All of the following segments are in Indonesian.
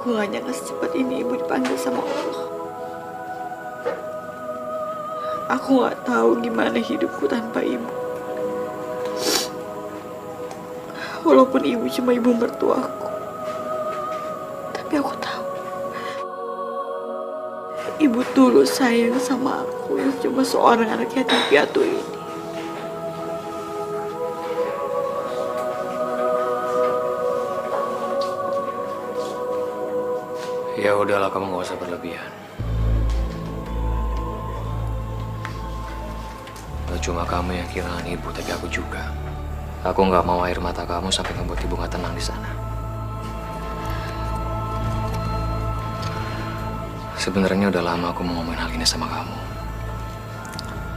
Aku gak nyangka secepat ini ibu dipanggil sama Allah. Aku gak tahu gimana hidupku tanpa ibu. Walaupun ibu cuma ibu mertuaku, tapi aku tahu ibu tulus sayang sama aku yang cuma seorang anak yatim piatu ini. Ya udahlah, kamu gak usah berlebihan. Gak cuma kamu yang kehilangan ibu, tapi aku juga. Aku gak mau air mata kamu sampai ngebuat ibu gak tenang di sana. Sebenarnya udah lama aku mau ngomongin hal ini sama kamu.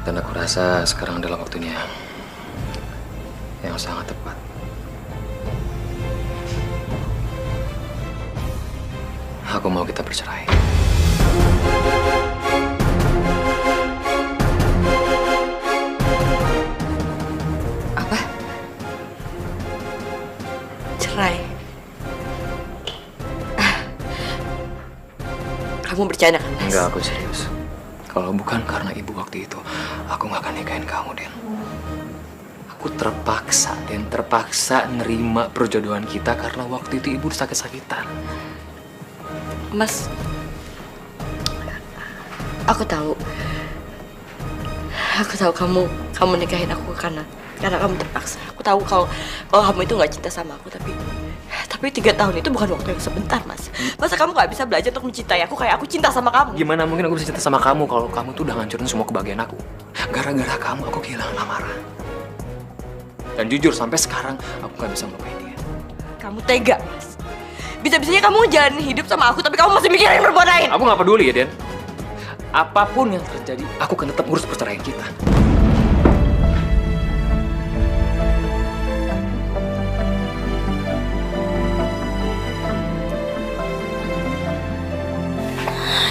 Dan aku rasa sekarang adalah waktunya yang sangat tepat. Aku mau kita bercerai. Apa? Cerai? Kamu bercanda kan, Mas? Enggak, aku serius. Kalau bukan karena ibu waktu itu, aku gak akan nikahin kamu, Den. Aku terpaksa nerima perjodohan kita karena waktu itu ibu sakit-sakitan. Mas, aku tahu kamu nikahin aku karena kamu terpaksa. Aku tahu kalau kamu itu nggak cinta sama aku, tapi 3 tahun itu bukan waktu yang sebentar, Mas. Masa kamu nggak bisa belajar untuk mencintai aku kayak aku cinta sama kamu? Gimana mungkin aku bisa cinta sama kamu kalau kamu tuh udah ngancurin semua kebahagiaan aku? Gara-gara kamu aku kehilangan lamaran. Dan jujur sampai sekarang aku nggak bisa melupain dia. Kamu tega, Mas. Bisa-bisanya kamu jalanin hidup sama aku, tapi kamu masih mikirin perempuan lain. Aku nggak peduli ya, Den. Apapun yang terjadi, aku akan tetap ngurus perceraian kita.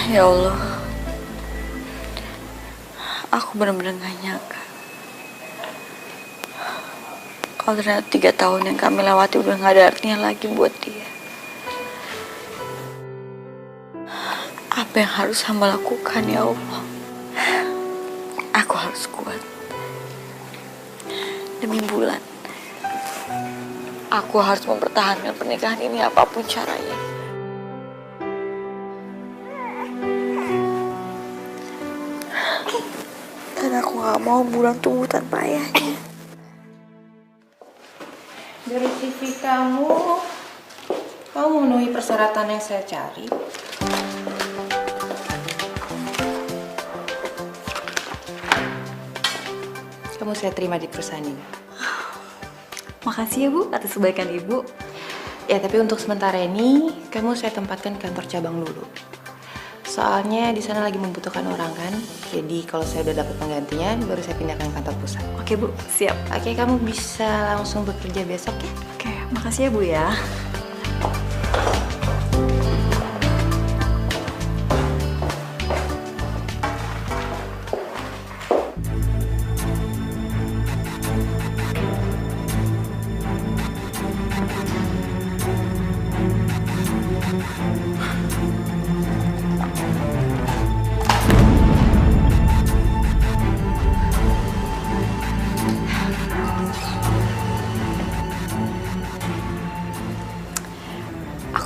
Ya Allah, aku benar-benar gak nyangka kalau ternyata 3 tahun yang kami lewati udah gak ada artinya lagi buat dia. Apa yang harus hamba lakukan, ya Allah? Aku harus kuat. Demi Bulan, aku harus mempertahankan pernikahan ini apapun caranya. Dan aku gak mau Bulan tumbuh tanpa ayahnya. Dari CV kamu memenuhi persyaratan yang saya cari. Kamu saya terima di perusahaan ini. Makasih ya Bu atas kebaikan Ibu. Ya, tapi untuk sementara ini kamu saya tempatkan di kantor cabang dulu. Soalnya di sana lagi membutuhkan orang kan. Jadi kalau saya udah dapat penggantinya, baru saya pindahkan kantor pusat. Oke Bu, siap. Oke, kamu bisa langsung bekerja besok ya? Oke, makasih ya Bu ya.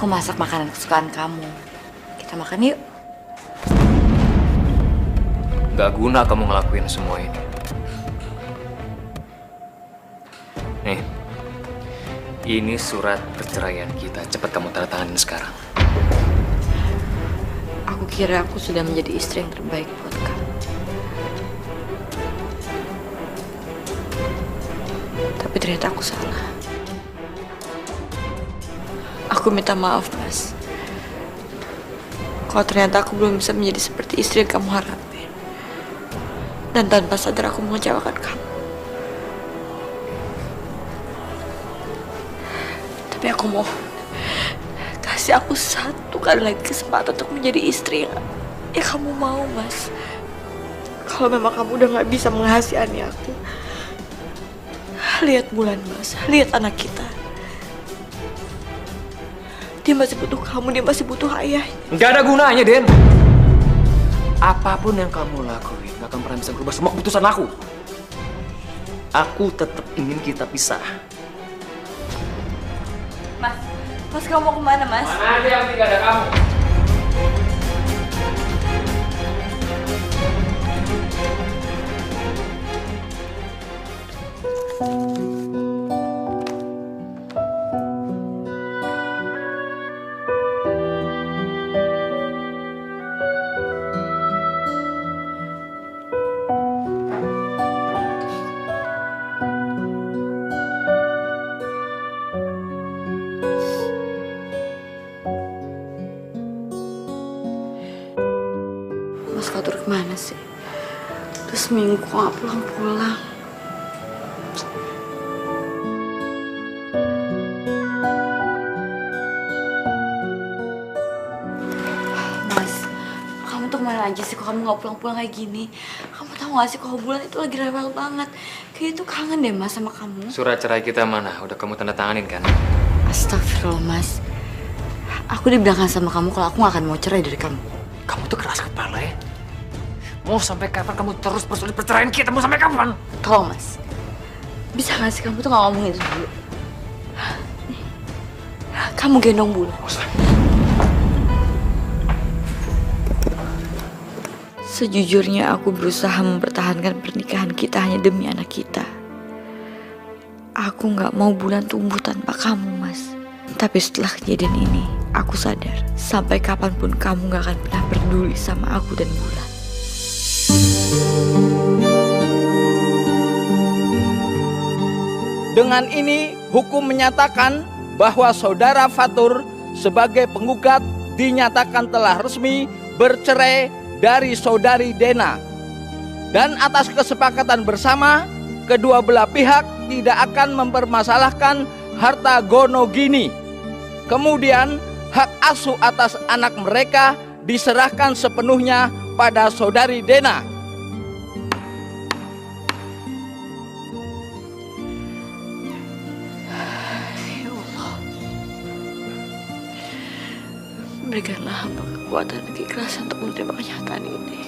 Aku masak makanan kesukaan kamu. Kita makan yuk. Gak guna kamu ngelakuin semua ini. Nih, ini surat perceraian kita. Cepat kamu tanda tanganin sekarang. Aku kira aku sudah menjadi istri yang terbaik buat kamu. Tapi ternyata aku salah. Aku minta maaf, Mas. Kalau ternyata aku belum bisa menjadi seperti istri yang kamu harapin. Dan tanpa sadar aku mengecewakan kamu. Tapi aku mohon, kasih aku 1 kali lagi kesempatan untuk menjadi istri yang kamu mau, Mas. Kalau memang kamu udah gak bisa menghasihani aku, lihat Bulan, Mas. Lihat anak kita. Dia masih butuh kamu, dia masih butuh ayah. Nggak ada gunanya, Den. Apapun yang kamu lakuin nggak akan pernah bisa berubah semua keputusan aku. Aku tetap ingin kita pisah. Mas kamu mau kemana, Mas? Mana ada yang tidak ada kamu? Mas Fatur kemana sih? Udah seminggu kok gak pulang-pulang. Mas, kamu tuh kemana aja sih kok kamu gak pulang-pulang kayak gini? Kamu tahu gak sih kalau Bulan itu lagi rewel banget. Kayak itu kangen deh Mas sama kamu. Surat cerai kita mana? Udah kamu tanda tanganin kan? Astagfirullah Mas. Aku dibilangkan sama kamu kalau aku gak akan mau cerai dari kamu. Kamu tuh keras kepala ya? Mau sampai kapan kamu terus bersulit perceraian kita? Mau sampai kapan? Tolong Mas, bisa gak sih kamu tuh gak ngomongin itu dulu? Kamu gendong Bulan. Sejujurnya aku berusaha mempertahankan pernikahan kita hanya demi anak kita. Aku gak mau Bulan tumbuh tanpa kamu, Mas. Tapi setelah kejadian ini, aku sadar sampai kapanpun kamu gak akan pernah peduli sama aku dan Bulan. Dengan ini, hukum menyatakan bahwa saudara Fatur sebagai penggugat dinyatakan telah resmi bercerai dari saudari Dena. Dan atas kesepakatan bersama, kedua belah pihak tidak akan mempermasalahkan harta gonogini. Kemudian, hak asuh atas anak mereka diserahkan sepenuhnya pada saudari Dena. Ya Allah, berikanlah hamba kekuatan dan keikhlasan untuk menerima kenyataan ini.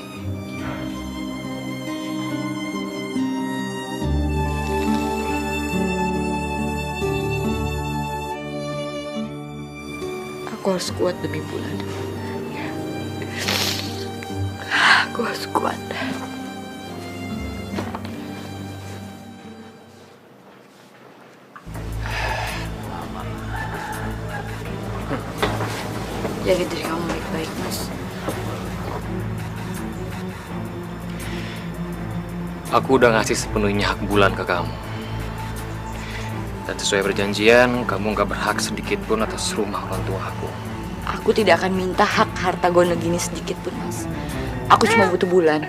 Aku harus kuat demi Bulan. Aku harus kuat. Jaga diri kamu baik-baik, Mas. Aku udah ngasih sepenuhnya hak Bulan ke kamu. Dan sesuai perjanjian, kamu gak berhak sedikit pun atas rumah orang tua aku. Aku tidak akan minta hak harta gonogini sedikit pun, Mas. Aku cuma butuh Bulan.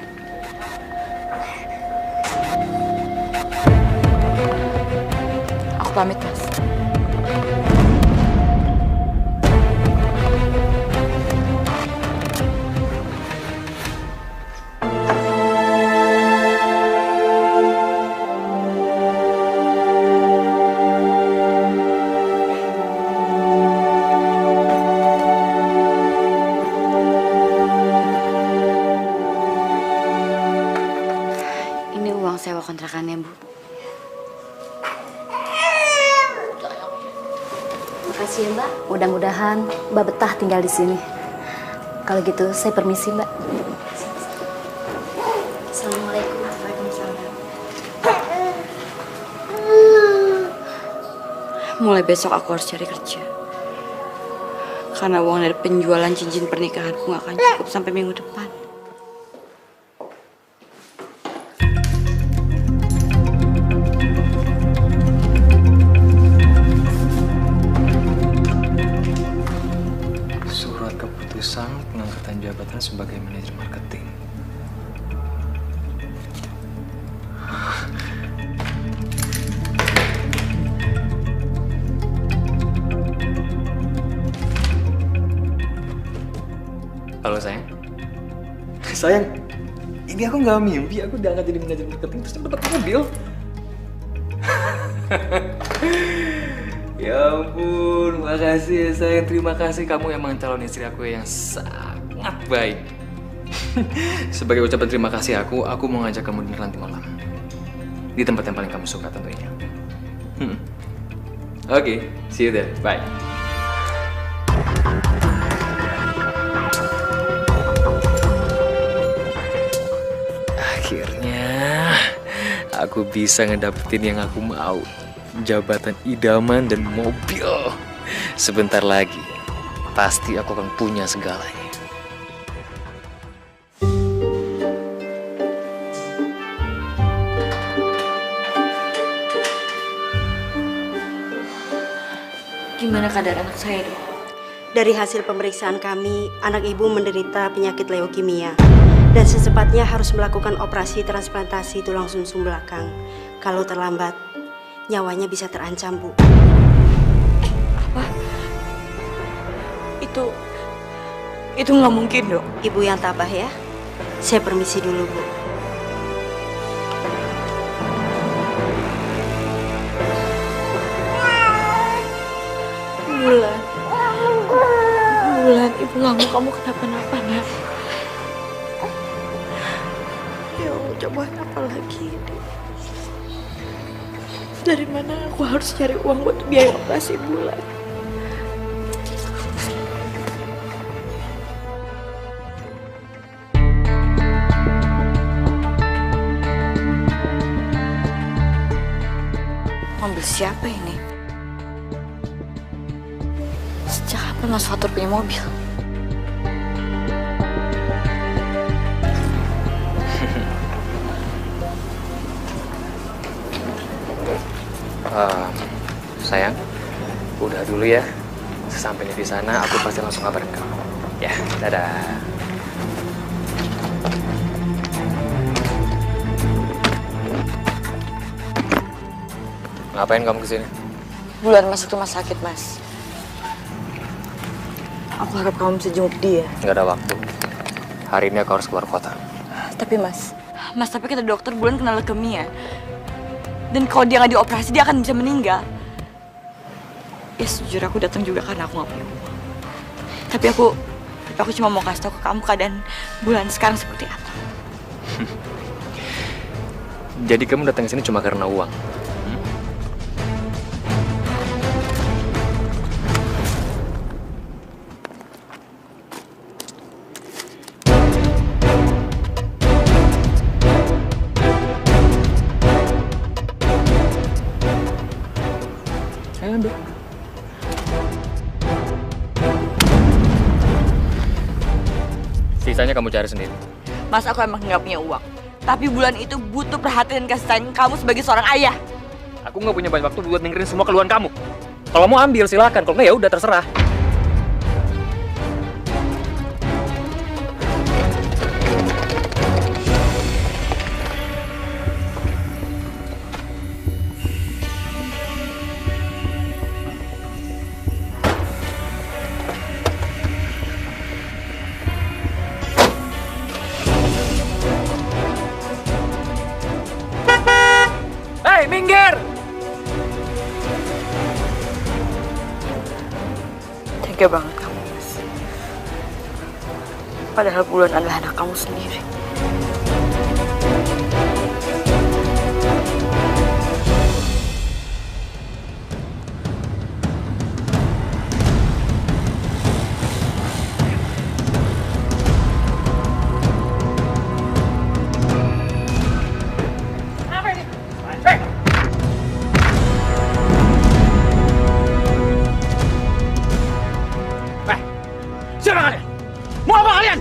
Aku pamit, Mas. Ini uang sewa kontrakannya, Bu. Makasih ya Mbak. Mudah-mudahan Mbak betah tinggal di sini. Kalau gitu saya permisi Mbak. Assalamualaikum. Mulai besok aku harus cari kerja. Karena uang dari penjualan cincin pernikahanku gak akan cukup sampai minggu depan. Surat keputusan pengangkatan jabatan sebagai manajer marketing. Halo sayang. Sayang, ini aku nggak mimpi. Aku udah nggak jadi manajer marketing terus dapat mobil. Ya ampun, makasih ya sayang. Terima kasih, kamu emang calon istri aku yang sangat baik. Sebagai ucapan terima kasih aku mau ngajak kamu dinner nanti malam. Di tempat yang paling kamu suka tentunya. Oke, see you there. Bye. Akhirnya aku bisa ngedapetin yang aku mau. Jabatan idaman dan mobil. Sebentar lagi pasti aku akan punya segalanya. Gimana keadaan anak saya, Dok? Dari hasil pemeriksaan kami, anak ibu menderita penyakit leukemia dan secepatnya harus melakukan operasi transplantasi tulang sumsum belakang. Kalau terlambat, nyawanya bisa terancam, Bu. Apa? Itu nggak mungkin, Dok. Ibu yang tabah ya. Saya permisi dulu, Bu. Bulan, Ibu nggak mau kamu kenapa-napa, Nak. Ya Allah, coba apa lagi ini? Dari mana aku harus cari uang buat biaya operasi Bulan? Mobil siapa ini? Sejak kapan Mas Fatur punya mobil? Sayang, udah dulu ya. Sesampainya di sana, aku pasti langsung kabarin kamu. Ya, dadah. Ngapain kamu kesini? Bulan masuk rumah sakit, Mas. Aku harap kamu bisa jenguk dia. Nggak ada waktu. Hari ini aku harus keluar kota. Tapi Mas, tapi kata dokter Bulan kena leukemia. Dan kalau dia nggak dioperasi, dia akan bisa meninggal. Ya sejujur aku datang juga karena aku nggak punya uang. Tapi aku cuma mau kasih tahu ke kamu keadaan Bulan sekarang seperti apa. Jadi kamu datang ke sini cuma karena uang? Sisanya kamu cari sendiri. Mas, aku emang nggak punya uang. Tapi Bulan itu butuh perhatian dan kasih sayang kamu sebagai seorang ayah. Aku nggak punya banyak waktu buat dengerin semua keluhan kamu. Kalau mau ambil silakan, kalau nggak ya udah terserah. Minggir! Tega banget kamu, Mas. Padahal Bulan adalah anak kamu sendiri. Siapa kalian? Mau apa kalian?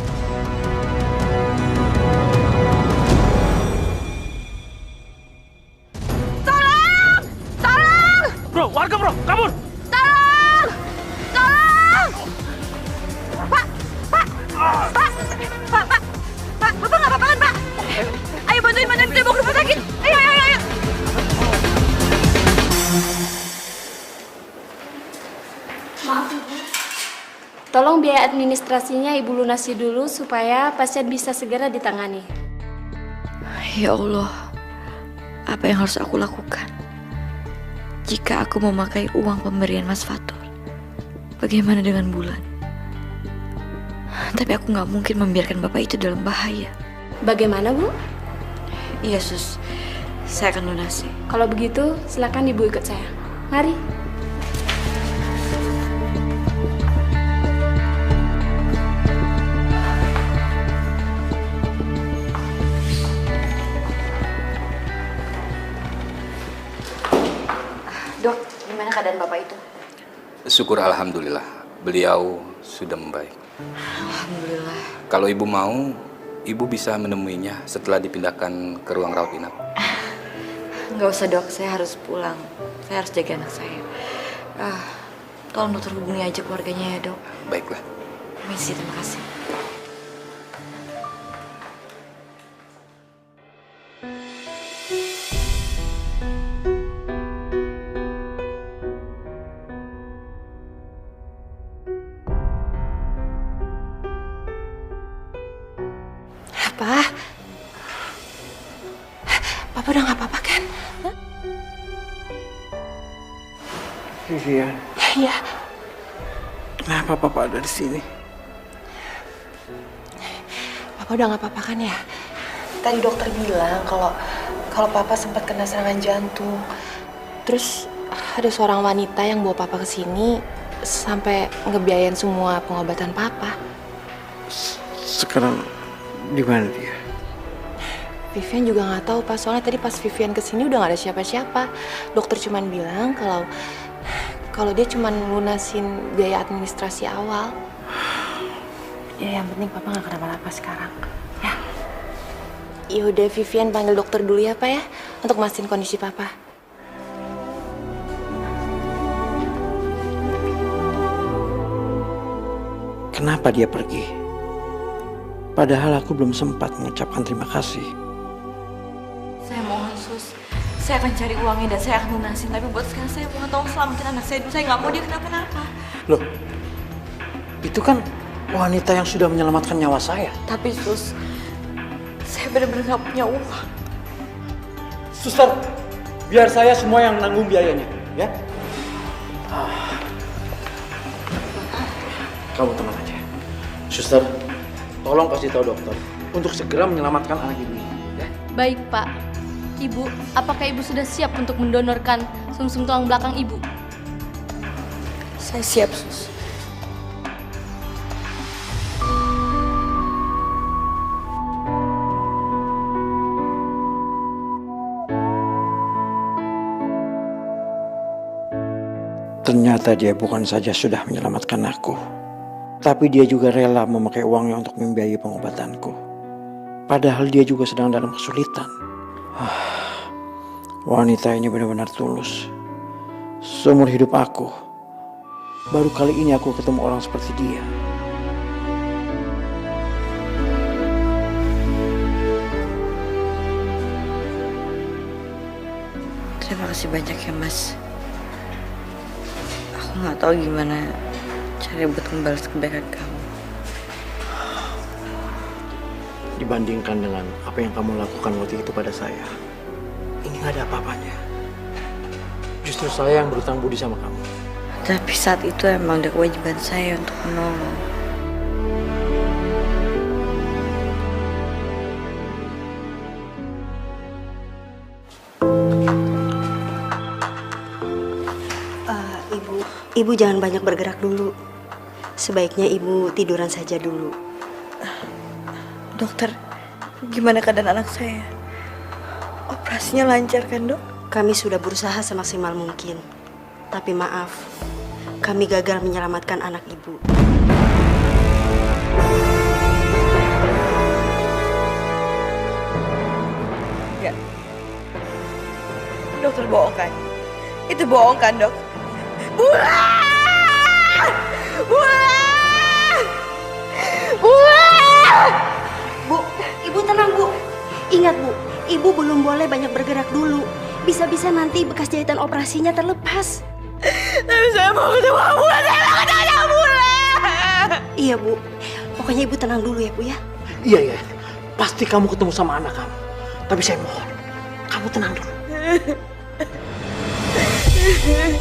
Tolong! Tolong! Bro, warga bro, kabur! Tolong! Tolong! Pak! Pak! Pak! Pak! Pak! Pak! Bapak nggak apa-apa kan, Pak? Ayo bantuin kita bawa ke rumah sakit. Ayo, ayo, ayo! Maaf, Ibu. Tolong biaya administrasinya Ibu lunasi dulu supaya pasien bisa segera ditangani. Ya Allah, apa yang harus aku lakukan? jika aku memakai uang pemberian Mas Fatur, bagaimana dengan Bulan? Tapi aku nggak mungkin membiarkan bapak itu dalam bahaya. Bagaimana, Bu? Iya, Sus. Saya akan lunasi. Kalau begitu, silakan Ibu ikut saya. Mari. Dok, gimana keadaan bapak itu? Syukur alhamdulillah, beliau sudah membaik. Alhamdulillah. Kalau ibu mau, ibu bisa menemuinya setelah dipindahkan ke ruang rawat inap. Nggak usah, Dok. Saya harus pulang. Saya harus jaga anak saya. Tolong dokter hubungi aja keluarganya ya, Dok. Baiklah. Permisi, terima kasih. Papa? Papa udah gak apa-apa kan? Vivian, Iya. kenapa Papa ada di sini? Papa udah gak apa-apa kan ya? Tadi dokter bilang kalau Papa sempat kena serangan jantung. Terus ada seorang wanita yang bawa Papa ke sini sampai ngebiayain semua pengobatan Papa. Sekarang di mana dia? Vivian juga nggak tahu Pak, soalnya tadi pas Vivian kesini udah nggak ada siapa-siapa. Dokter cuman bilang kalau dia cuman lunasin biaya administrasi awal. Ya yang penting Papa nggak kenapa-napa sekarang. Ya. Yaudah Vivian panggil dokter dulu ya Pak ya, untuk mastiin kondisi Papa. Kenapa dia pergi? Padahal aku belum sempat mengucapkan terima kasih. Saya mohon, Sus. Saya akan cari uangnya dan saya akan lunasin. Tapi buat sekarang saya mohon tolong selamatin anak saya dulu. Saya nggak mau dia kenapa-napa. Loh, itu kan wanita yang sudah menyelamatkan nyawa saya. Tapi, Sus, saya benar-benar nggak punya uang. Suster, biar saya semua yang menanggung biayanya, ya? Kamu tenang aja. Suster, tolong kasih tahu dokter untuk segera menyelamatkan anak ibu ini, ya? Baik, Pak. Ibu, apakah Ibu sudah siap untuk mendonorkan sumsum tulang belakang Ibu? Saya siap, Sus. Ternyata dia bukan saja sudah menyelamatkan aku, tapi dia juga rela memakai uangnya untuk membiayai pengobatanku. Padahal dia juga sedang dalam kesulitan. Wanita ini benar-benar tulus. Seumur hidup aku, baru kali ini aku ketemu orang seperti dia. Terima kasih banyak ya, Mas. Aku nggak tahu gimana cara buat membalas kebaikan kamu. Dibandingkan dengan apa yang kamu lakukan waktu itu pada saya, ini gak ada apa-apanya. Justru saya yang berutang budi sama kamu. Tapi saat itu emang udah kewajiban saya untuk menolong. Ibu jangan banyak bergerak dulu. Sebaiknya Ibu tiduran saja dulu. Dokter, gimana keadaan anak saya? Operasinya lancar kan, Dok? Kami sudah berusaha semaksimal mungkin. Tapi maaf, kami gagal menyelamatkan anak Ibu. Enggak. Dokter bohong kan? Itu bohong kan, Dok? Bulan! Bulan! Bulan! Bu, Ibu tenang, Bu. Ingat, Bu, Ibu belum boleh banyak bergerak dulu. Bisa-bisa nanti bekas jahitan operasinya terlepas. Tapi saya mau ketemu Bulan, saya mau ketemu Bulan! Iya, Bu. Pokoknya Ibu tenang dulu ya, Bu ya. Iya, pasti kamu ketemu sama anak kamu. Tapi saya mohon, kamu tenang dulu. Bulan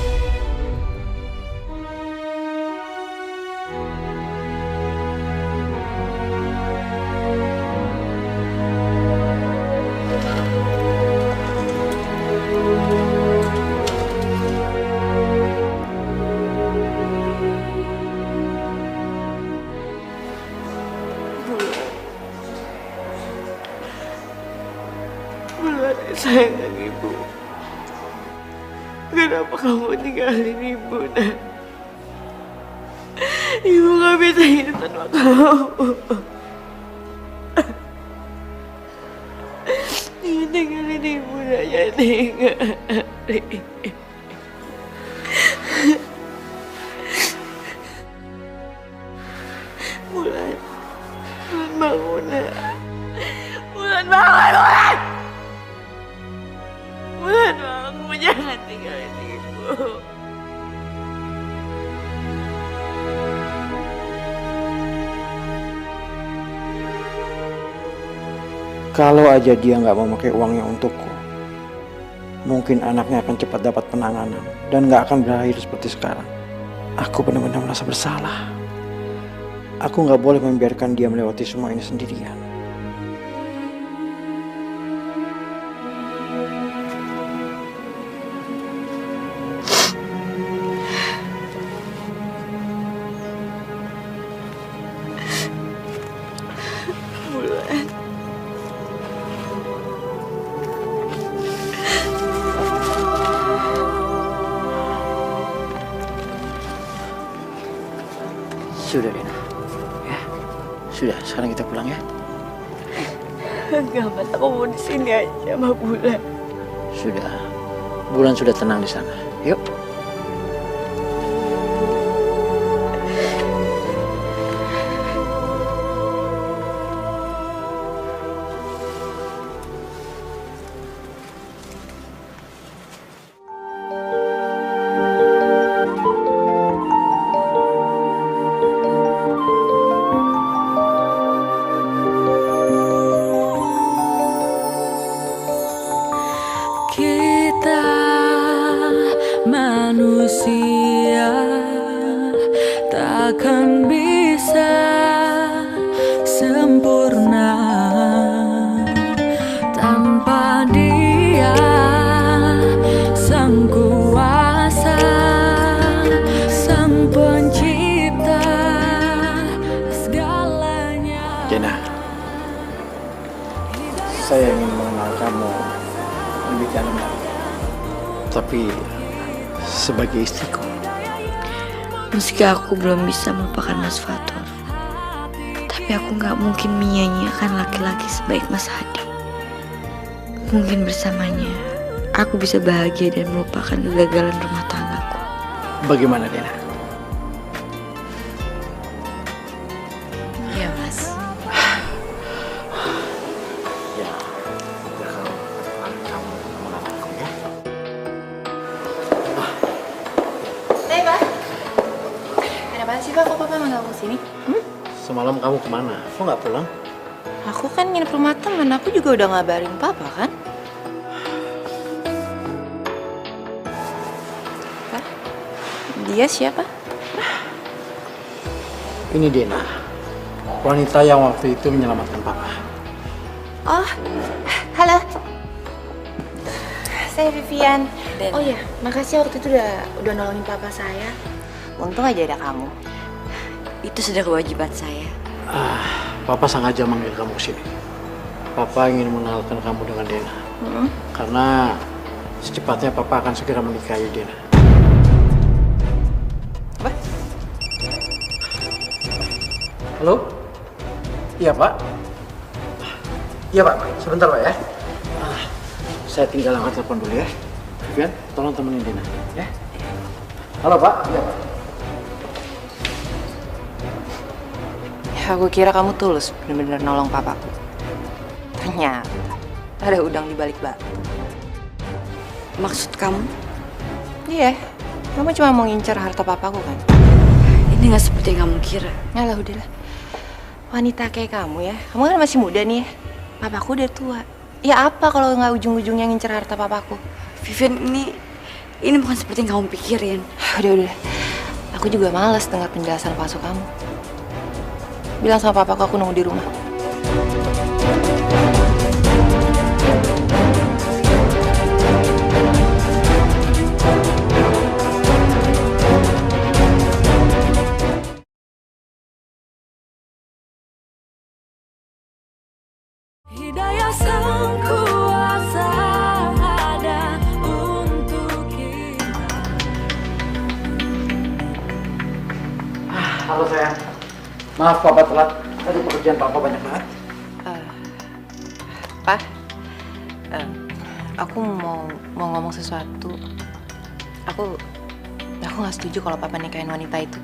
sayang ibu. Kenapa kamu tinggalin ibu, Nak? Ibu gak bisa hidup tanpa kamu. Jangan tinggalin ibu, Nak. Jangan tinggalin. Bulan. Bulan bangun, Nak. Bulan bangun, Bulan. Bulan bangun, jangan tinggalin ibu. Kalau aja dia nggak mau pakai uangnya untukku, mungkin anaknya akan cepat dapat penanganan dan nggak akan berakhir seperti sekarang. Aku benar-benar merasa bersalah. Aku nggak boleh membiarkan dia melewati semua ini sendirian. Bulan. Sudah, Dina. Ya, sudah. Sekarang kita pulang ya. Enggak, Mas. Aku mau di sini aja sama Bulan. Sudah. Bulan sudah tenang di sana. Yuk. Kita manusia takkan bisa sempurna tanpa Dia, Sang Kuasa, Sang Pencipta segalanya. Dina, saya ingin mengenal kamu lebih dalam lagi. Tapi sebagai istriku. Meski aku belum bisa melupakan Mas Fatur, tapi aku gak mungkin menyia-nyiakan laki-laki sebaik Mas Hadi. Mungkin bersamanya, aku bisa bahagia dan melupakan kegagalan rumah tanggaku. Bagaimana, Dina? Iya, Mas. Ya, kalau kamu mengenal aku ya. Pak. Ada apaan sih, Pak? Kok Papa manggil aku sini? Semalam kamu kemana? Kok nggak pulang? Aku kan nginep rumah temen, aku juga udah ngabarin Papa kan? Pak, dia siapa? Ini Dina, wanita yang waktu itu menyelamatkan Papa. Oh, halo. Saya Vivian. Oh iya, makasih waktu itu udah nolongin Papa saya. Untung aja ada kamu. Itu sudah kewajiban saya. Papa sengaja manggil kamu ke sini. Papa ingin mengenalkan kamu dengan Dina. Karena secepatnya Papa akan segera menikahi Dina. Apa? Halo? Iya, Pak. Iya, Pak. Sebentar, Pak ya. Saya tinggal angkat telepon dulu ya. Vivian, tolong temenin Dina, ya. Halo, Pak. Iya, Pak. Ya, aku kira kamu tulus bener-bener nolong papaku. Ternyata ada udang di balik batu. Maksud kamu? Iya, kamu cuma mau ngincar harta papaku kan? Ini gak seperti yang kamu kira. Yalah, udahlah. Wanita kayak kamu ya, kamu kan masih muda nih ya. Papaku udah tua. Ya apa kalau nggak ujung-ujungnya ngincar harta papaku? Vivian, Ini bukan seperti yang kamu pikirin. Udah. Aku juga malas dengar penjelasan palsu kamu. Bilang sama papa aku nunggu di rumah. Hidayah sang kuasa ada untuk kita. Halo sayang. Maaf papa telat. Tadi pekerjaan papa banyak banget. Pak, aku mau ngomong sesuatu. Aku nggak setuju kalau papa nikahin wanita itu.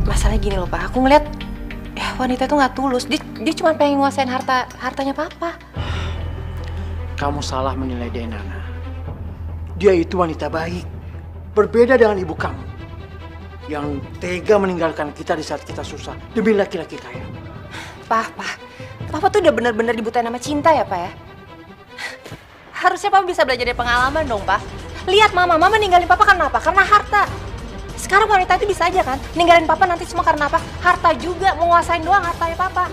Masalahnya gini loh Pak, aku ngeliat wanita itu nggak tulus. Dia cuma pengen nguasain hartanya papa. Kamu salah menilai dia, Nana. Dia itu wanita baik. Berbeda dengan ibu kamu. Yang tega meninggalkan kita di saat kita susah demi laki-laki kaya. Papa tuh udah bener-bener dibutain sama cinta ya Pak ya? Harusnya Papa bisa belajar dari pengalaman dong Pak. Lihat Mama ninggalin Papa karena apa? Karena harta. Sekarang wanita itu bisa aja kan ninggalin Papa nanti semua karena apa? Harta juga, menguasain doang hartanya Papa.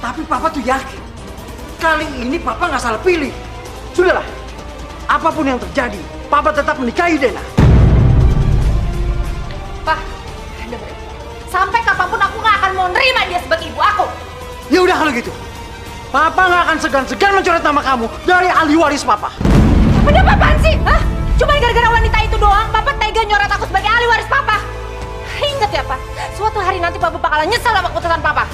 Tapi Papa tuh yakin kali ini Papa nggak salah pilih. Sudahlah, apapun yang terjadi, Papa tetap menikahi Dena. Pak, dengerin. Sampai kapanpun aku nggak akan mau nerima dia sebagai ibu aku. Ya udah kalau gitu, Papa nggak akan segan-segan mencoret nama kamu dari ahli waris Papa. Apa dia apaan sih? Hah? Cuma gara-gara wanita itu doang, Papa tega nyoret aku sebagai ahli waris Papa. Ingat ya Pak, suatu hari nanti Papa bakalan nyesal sama keputusan Papa.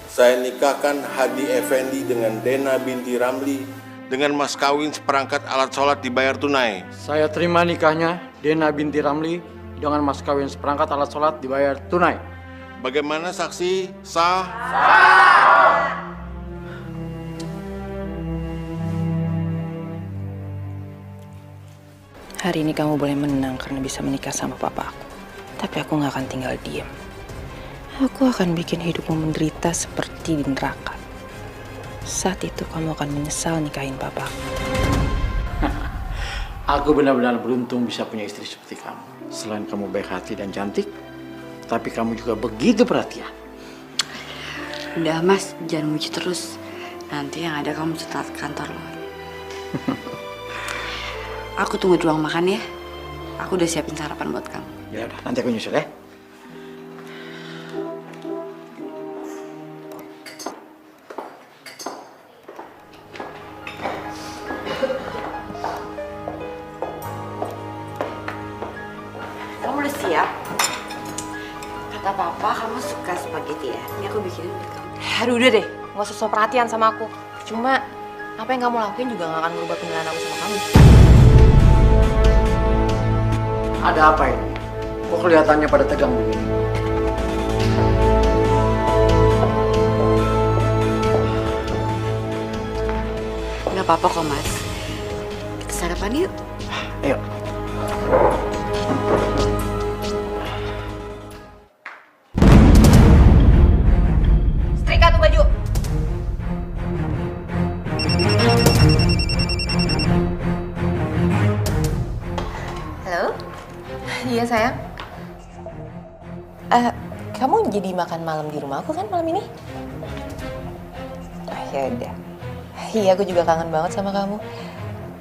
Saya nikahkan Hadi Effendi dengan Dena binti Ramli dengan mas kawin seperangkat alat sholat dibayar tunai. Saya terima nikahnya Dena binti Ramli dengan mas kawin seperangkat alat sholat dibayar tunai. Bagaimana saksi? Sah? Hari ini kamu boleh menang karena bisa menikah sama papa aku. Tapi aku gak akan tinggal diam. Aku akan bikin hidupmu menderita seperti di neraka. Saat itu kamu akan menyesal nikahin papa aku. Aku benar-benar beruntung bisa punya istri seperti kamu. Selain kamu baik hati dan cantik, tapi kamu juga begitu perhatian. Udah Mas, jangan muji terus. Nanti yang ada kamu cetat kantor lo. Aku tunggu di ruang makan ya. Aku udah siapin sarapan buat kamu. Ya udah, nanti aku nyusul ya. Kamu udah siap? Kata papa kamu suka spaghetti ya? Ini aku bikinin buat kamu. Aduh udah deh, gak usah sok perhatian sama aku. Cuma apa yang kamu lakuin juga gak akan merubah penilaian aku sama kamu. Ada apa ini? Kok kelihatannya pada tegang begini? Gak apa-apa kok Mas. Kita sarapan yuk. Ayo. Setrika tuh baju. Halo? Iya sayang. Kamu jadi makan malam di rumah aku kan malam ini? Ya udah. Iya, aku juga kangen banget sama kamu.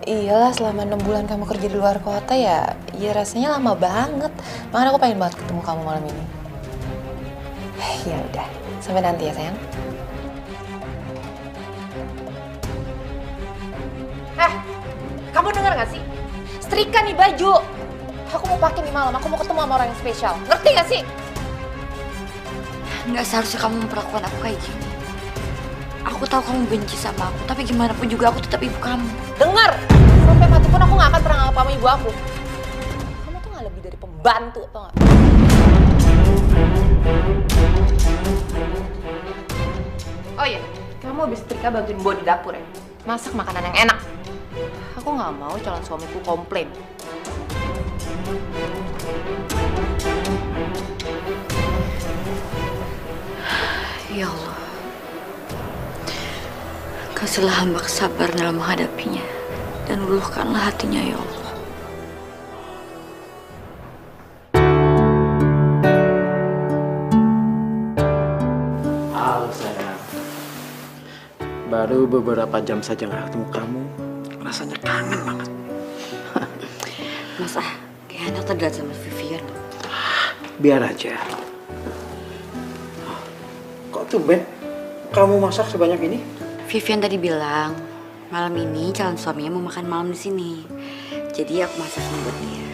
Iyalah, selama 6 bulan kamu kerja di luar kota ya rasanya lama banget. Makanya aku pengen banget ketemu kamu malam ini. Ya udah, sampai nanti ya sayang. Kamu dengar gak sih? Setrika nih baju. Aku mau pakai nih malam, aku mau ketemu sama orang yang spesial. Ngerti gak sih? Nggak seharusnya kamu memperlakukan aku kayak gini. Aku tahu kamu benci sama aku, tapi gimana pun juga aku tetap ibu kamu. Dengar! Sampai mati pun aku gak akan pernah nganggap kamu ibu aku. Kamu tuh gak lebih dari pembantu, tau gak? Oh iya, kamu habis setrika bantuin Bo di dapur ya? Masak makanan yang enak. Aku gak mau calon suamiku komplain. Ya Allah, Kasihlah hamba kesabaran dalam menghadapinya dan luluhkanlah hatinya ya Allah. Halo sayang. Baru beberapa jam saja nggak ketemu kamu, rasanya kangen banget. Mas kayak anak terlihat sama Vivian. Biar aja. Kok tumben kamu masak sebanyak ini? Vivian tadi bilang malam ini calon suaminya mau makan malam di sini. Jadi aku masak buat dia.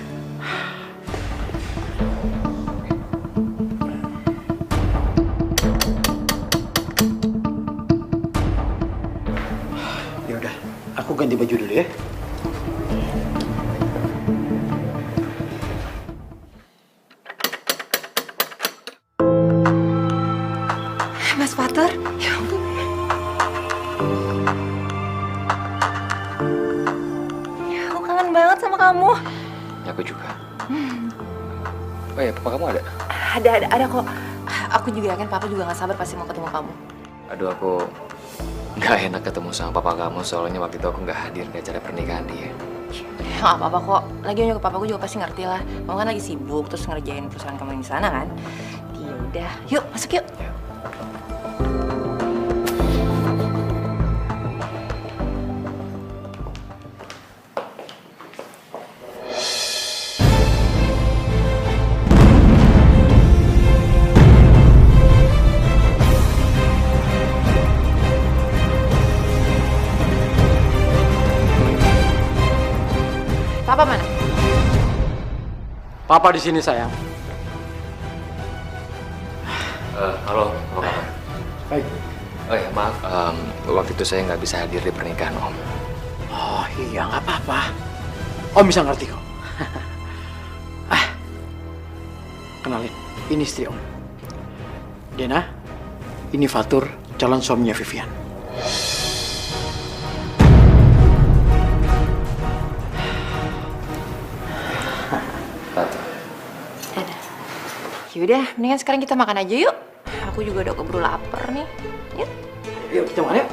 Ya udah, aku ganti baju dulu ya. Mas Fatur, ya ampun. Aku kangen banget sama kamu. Ya, aku juga. Oh ya, papa kamu ada? Ada kok. Aku juga yakin papa juga gak sabar pasti mau ketemu kamu. Aduh, aku nggak enak ketemu sama papa kamu soalnya waktu itu aku nggak hadir di acara pernikahan dia. Ya gak apa-apa kok. Lagian juga papaku juga pasti ngerti lah. Kamu kan lagi sibuk terus ngerjain perusahaan kamu yang di sana kan. Ya udah, yuk masuk yuk. Papa mana? Papa di sini sayang. Halo, apa kabar? Baik. Oh ya, maaf, waktu itu saya nggak bisa hadir di pernikahan Om. Oh iya, nggak apa-apa. Om bisa ngerti kok. Kenalin, ini istri Om. Dena, ini Fatur, calon suaminya Vivian. Yaudah, mendingan sekarang kita makan aja yuk. Aku juga udah keburu lapar nih. Yuk. Yuk, kita makan yuk.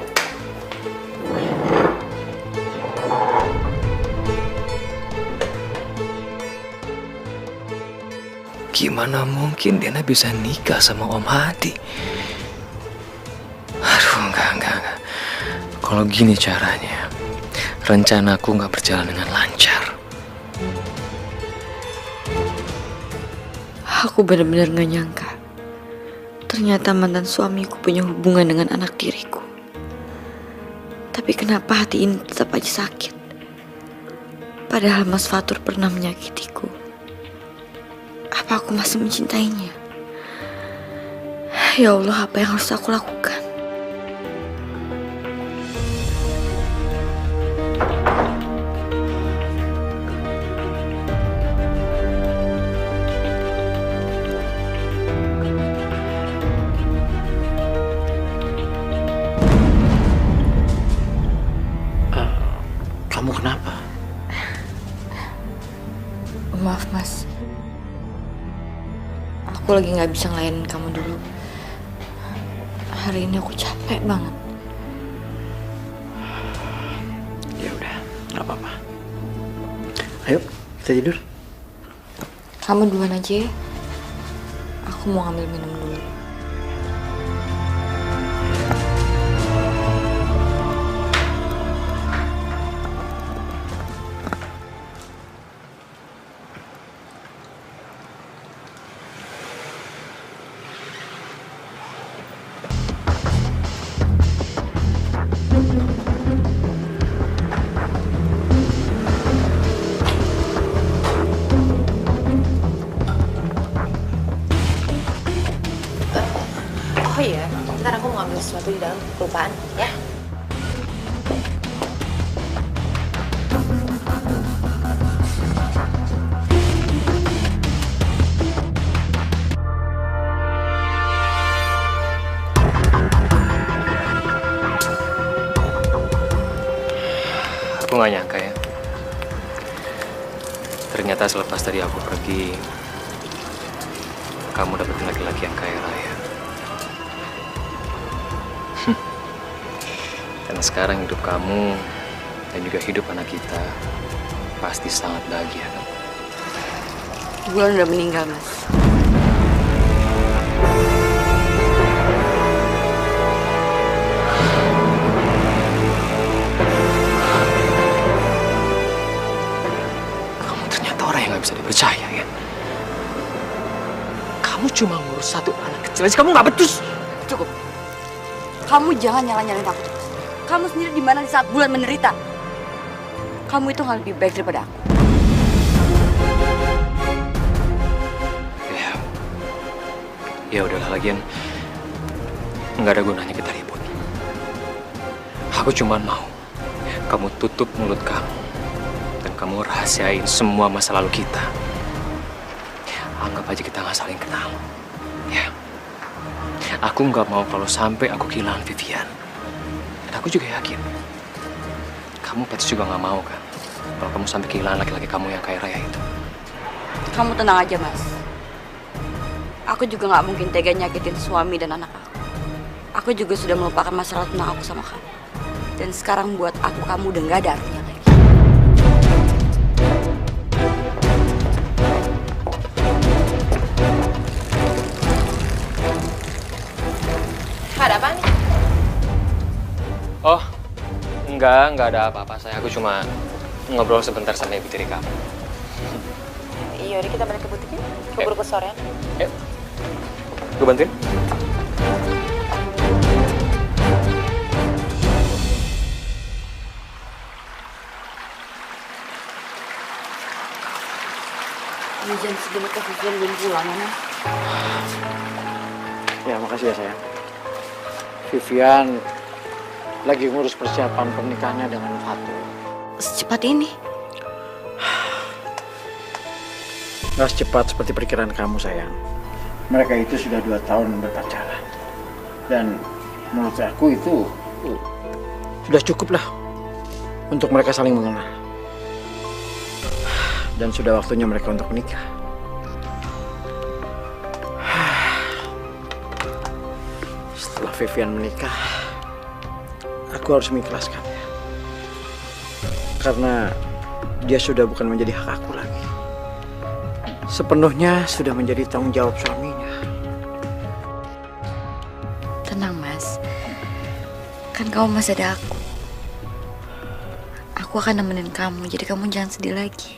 Gimana mungkin Dena bisa nikah sama Om Hadi? Aduh, enggak. Kalau gini caranya, rencanaku nggak berjalan dengan lancar. Aku benar-benar gak nyangka. Ternyata mantan suamiku punya hubungan dengan anak tiriku. Tapi kenapa hati ini tetap aja sakit? Padahal Mas Fatur pernah menyakitiku. Apa aku masih mencintainya? Ya Allah, apa yang harus aku lakukan? Kamu kenapa? Maaf Mas, aku lagi gak bisa ngelayanin kamu dulu. Hari ini aku capek banget. Ya udah, nggak apa-apa. Ayo, kita tidur. Kamu duluan aja ya. Aku mau ngambil minum dulu. Oh iya, ntar aku mau ngambil sesuatu di dalam, kelupaan ya. Aku nggak nyangka ya. Ternyata selepas tadi aku pergi, kamu dapetin laki-laki yang kaya raya. Dan sekarang hidup kamu dan juga hidup anak kita pasti sangat bahagia kan? Bulan udah meninggal, Mas. Kamu ternyata orang yang gak bisa dipercaya ya. Kamu cuma ngurus satu anak kecil aja, kamu gak becus. Cukup. Kamu jangan nyalain aku terus. Kamu sendiri di mana di saat Bulan menderita? Kamu itu nggak lebih baik daripada aku. Ya udahlah, lagian nggak ada gunanya kita ribut. Aku cuma mau kamu tutup mulut kamu dan kamu rahasiain semua masa lalu kita. Anggap aja kita nggak saling kenal. Ya, aku nggak mau kalau sampai aku kehilangan Vivian. Dan aku juga yakin kamu pasti juga nggak mau kan kalau kamu sampai kehilangan laki-laki kamu yang kaya raya itu. Kamu tenang aja, Mas. Aku juga nggak mungkin tega nyakitin suami dan anak aku. Aku juga sudah melupakan masalah tentang aku sama kamu. Dan sekarang buat aku kamu udah nggak ada artinya lagi. Ada apa nih? Oh, enggak ada apa-apa. Aku cuma ngobrol sebentar sama ibu tiri kamu. Iya, udah kita balik ke butik ya. Keburu ke sore. Yuk, gue bantuin. Ini jam segini ke Vivian belum pulang, Mama. Ya, makasih ya sayang. Vivian lagi ngurus persiapan pernikahannya dengan Fatur. Secepat ini? Gak secepat seperti perkiraan kamu sayang. Mereka itu sudah 2 tahun berpacaran. Dan menurut aku itu sudah cukup lah untuk mereka saling mengenal. Dan sudah waktunya mereka untuk menikah. Setelah Vivian menikah, aku harus mengikhlaskannya. Karena dia sudah bukan menjadi hak aku lagi. Sepenuhnya sudah menjadi tanggung jawab suaminya. Tenang, Mas. Kan kamu masih ada aku. Aku akan nemenin kamu, jadi kamu jangan sedih lagi.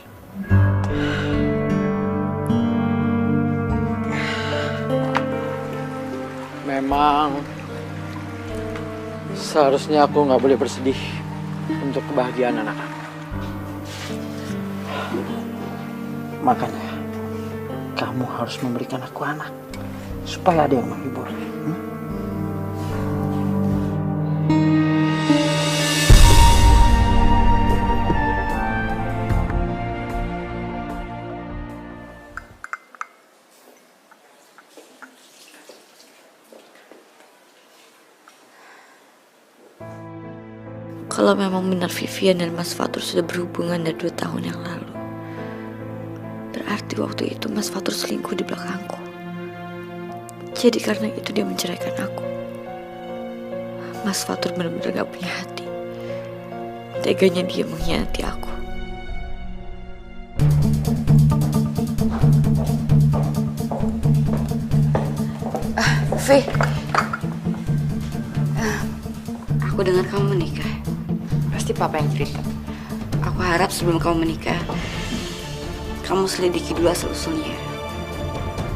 Memang seharusnya aku nggak boleh bersedih untuk kebahagiaan anak-anak. Makanya kamu harus memberikan aku anak supaya ada yang menghibur. Kalau memang benar Vivian dan Mas Fatur sudah berhubungan dari 2 tahun yang lalu, berarti waktu itu Mas Fatur selingkuh di belakangku. Jadi karena itu dia menceraikan aku. Mas Fatur benar-benar gak punya hati. Teganya dia mengkhianati aku. Vi, aku dengar kamu menikah. Pasti papa yang cerita. Aku harap sebelum kamu menikah, kamu selidiki dulu asal-usulnya.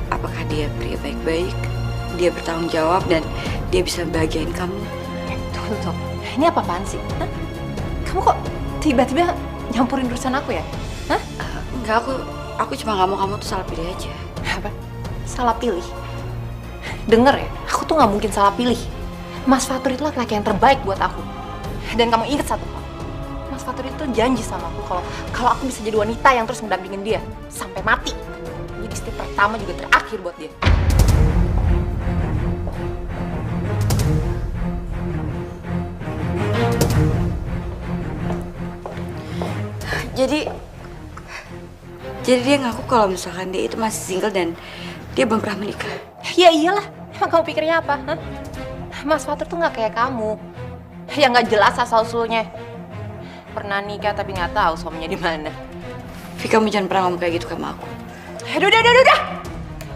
Apakah dia pria baik-baik, dia bertanggung jawab, dan dia bisa bahagiain kamu. Tunggu. Ini apa-apaan sih? Hah? Kamu kok tiba-tiba nyampurin urusan aku ya? Hah? Enggak, aku cuma gak mau kamu tuh salah pilih aja. Apa? Salah pilih? Dengar ya, aku tuh gak mungkin salah pilih. Mas Fatur itu laki-laki yang terbaik buat aku. Dan kamu ingat satu hal, Mas Fatur itu janji sama aku kalau aku bisa jadi wanita yang terus mendampingin dia sampai mati. Jadi istri pertama juga terakhir buat dia. Jadi dia ngaku kalau misalkan dia itu masih single dan dia belum pernah menikah. Ya iyalah, emang kamu pikirnya apa? Hah? Mas Fatur tuh gak kayak kamu. Yang nggak jelas asal-usulnya. Pernah nikah tapi nggak tahu suaminya di mana. Vi, kamu jangan pernah ngomong kayak gitu sama aku. Udah.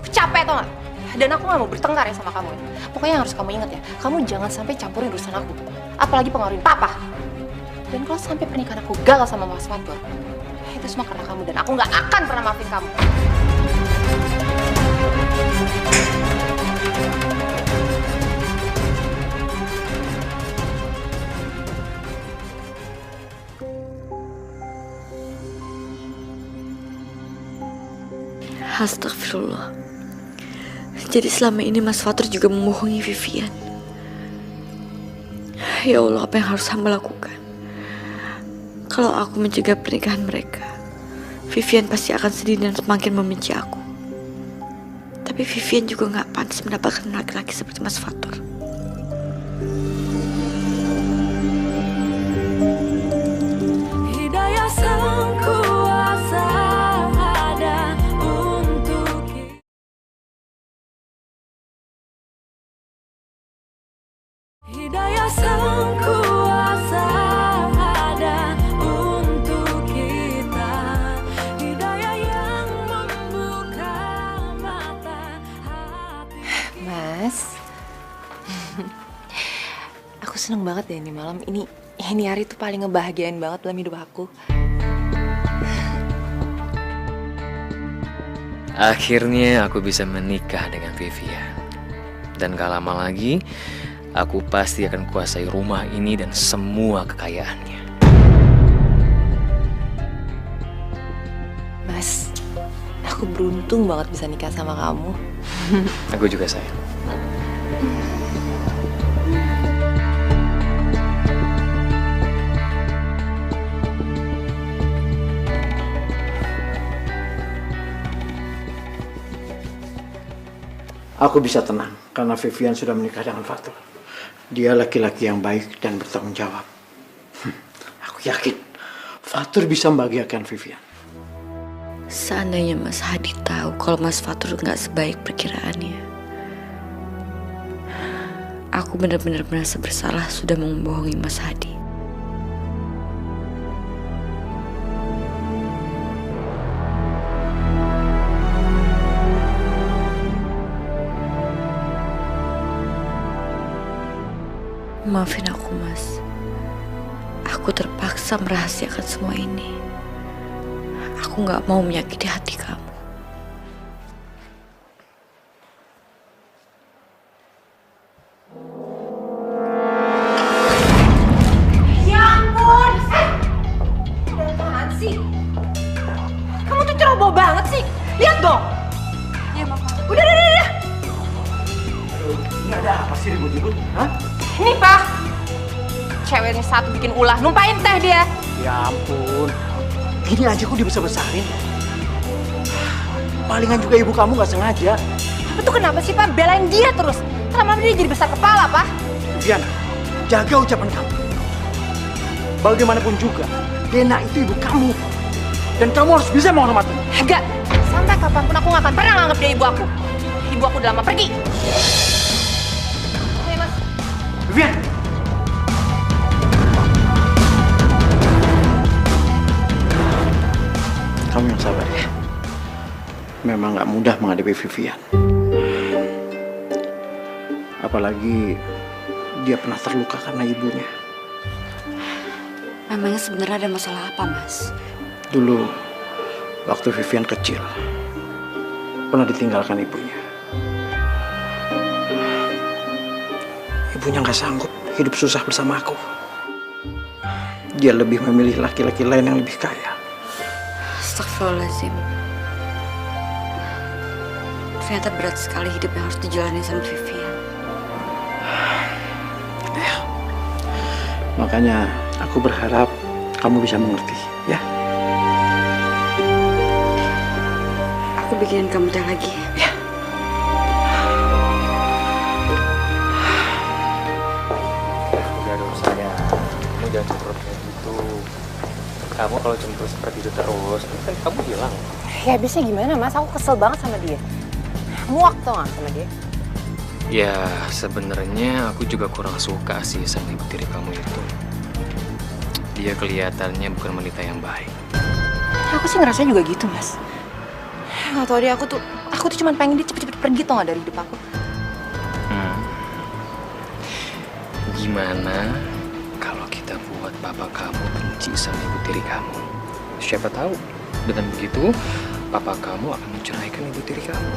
Aku capek tau nggak? Dan aku nggak mau bertengkar ya sama kamu. Pokoknya yang harus kamu ingat ya, kamu jangan sampai campurin urusan aku. Apalagi pengaruhin papa. Dan kalau sampai pernikahan aku gagal sama Mas Fatur, itu semua karena kamu dan aku nggak akan pernah maafin kamu. Astagfirullah. Jadi selama ini Mas Fatur juga membohongi Vivian. Ya Allah, apa yang harus hamba lakukan? Kalau aku mencegah pernikahan mereka, Vivian pasti akan sedih dan semakin membenci aku. Tapi Vivian juga gak pantas mendapatkan laki-laki seperti Mas Fatur. Hidayah sang kuasa ada untuk kita. Hidayah sang kuasa ada untuk kita. Hidayah yang membuka mata hati. Mas, aku seneng banget deh ini malam. Ini hari tuh paling ngebahagiain banget dalam hidup aku. Akhirnya aku bisa menikah dengan Vivian. Dan gak lama lagi, aku pasti akan kuasai rumah ini dan semua kekayaannya. Mas, aku beruntung banget bisa nikah sama kamu. Aku juga sayang. Aku bisa tenang karena Vivian sudah menikah dengan Fatur. Dia laki-laki yang baik dan bertanggung jawab. Aku yakin Fatur bisa membahagiakan Vivian. Seandainya Mas Hadi tahu kalau Mas Fatur nggak sebaik perkiraannya, aku benar-benar merasa bersalah sudah membohongi Mas Hadi. Maafin aku, Mas. Aku terpaksa merahasiakan semua ini. Aku nggak mau menyakiti hati kamu. Ya ampun! Udah apaan sih? Kamu tuh ceroboh banget sih. Lihat dong. Iya, Mama. Udah. Ini ada apa sih ribut-ribut? Hah? Ini, Pak. Ceweknya satu bikin ulah, numpain teh dia. Ya ampun. Gini aja kok dibesar-besarin. Palingan juga ibu kamu gak sengaja. Apa tuh kenapa sih, Pak? Belain dia terus. Lama-lama dia jadi besar kepala, Pak. Vivian, jaga ucapan kamu. Bagaimanapun juga, Dena itu ibu kamu. Dan kamu harus bisa menghormati. Enggak. Sampai kapanpun aku gak akan pernah nganggap dia ibu aku. Ibu aku udah lama pergi. Oke, Mas. Vivian! Kamu yang sabar ya. Memang gak mudah menghadapi Vivian. Apalagi dia pernah terluka karena ibunya. Memangnya sebenarnya ada masalah apa, Mas? Dulu, waktu Vivian kecil, pernah ditinggalkan ibunya. Ibunya gak sanggup hidup susah bersama aku. Dia lebih memilih laki-laki lain yang lebih kaya. Astagfirullahaladzim. Ternyata berat sekali hidup yang harus dijalani sama Vivian. Makanya aku berharap kamu bisa mengerti, ya? Aku bikinin kamu teh lagi. Ya. Udah dong sayang, kamu jangan cemberut kayak gitu. Kamu kalau cemberut seperti itu terus, kan kamu hilang. Ya habisnya gimana, Mas? Aku kesel banget sama dia. Muak tau gak sama dia? Ya, sebenarnya aku juga kurang suka sih sama ibu tiri kamu itu. Dia kelihatannya bukan wanita yang baik. Aku sih ngerasa juga gitu, Mas. Nggak tahu deh, aku tuh cuma pengen dia cepet-cepet pergi tau nggak dari hidup aku. Gimana kalau kita buat papa kamu benci sama ibu tiri kamu? Siapa tahu dengan begitu papa kamu akan menceraikan ibu tiri kamu.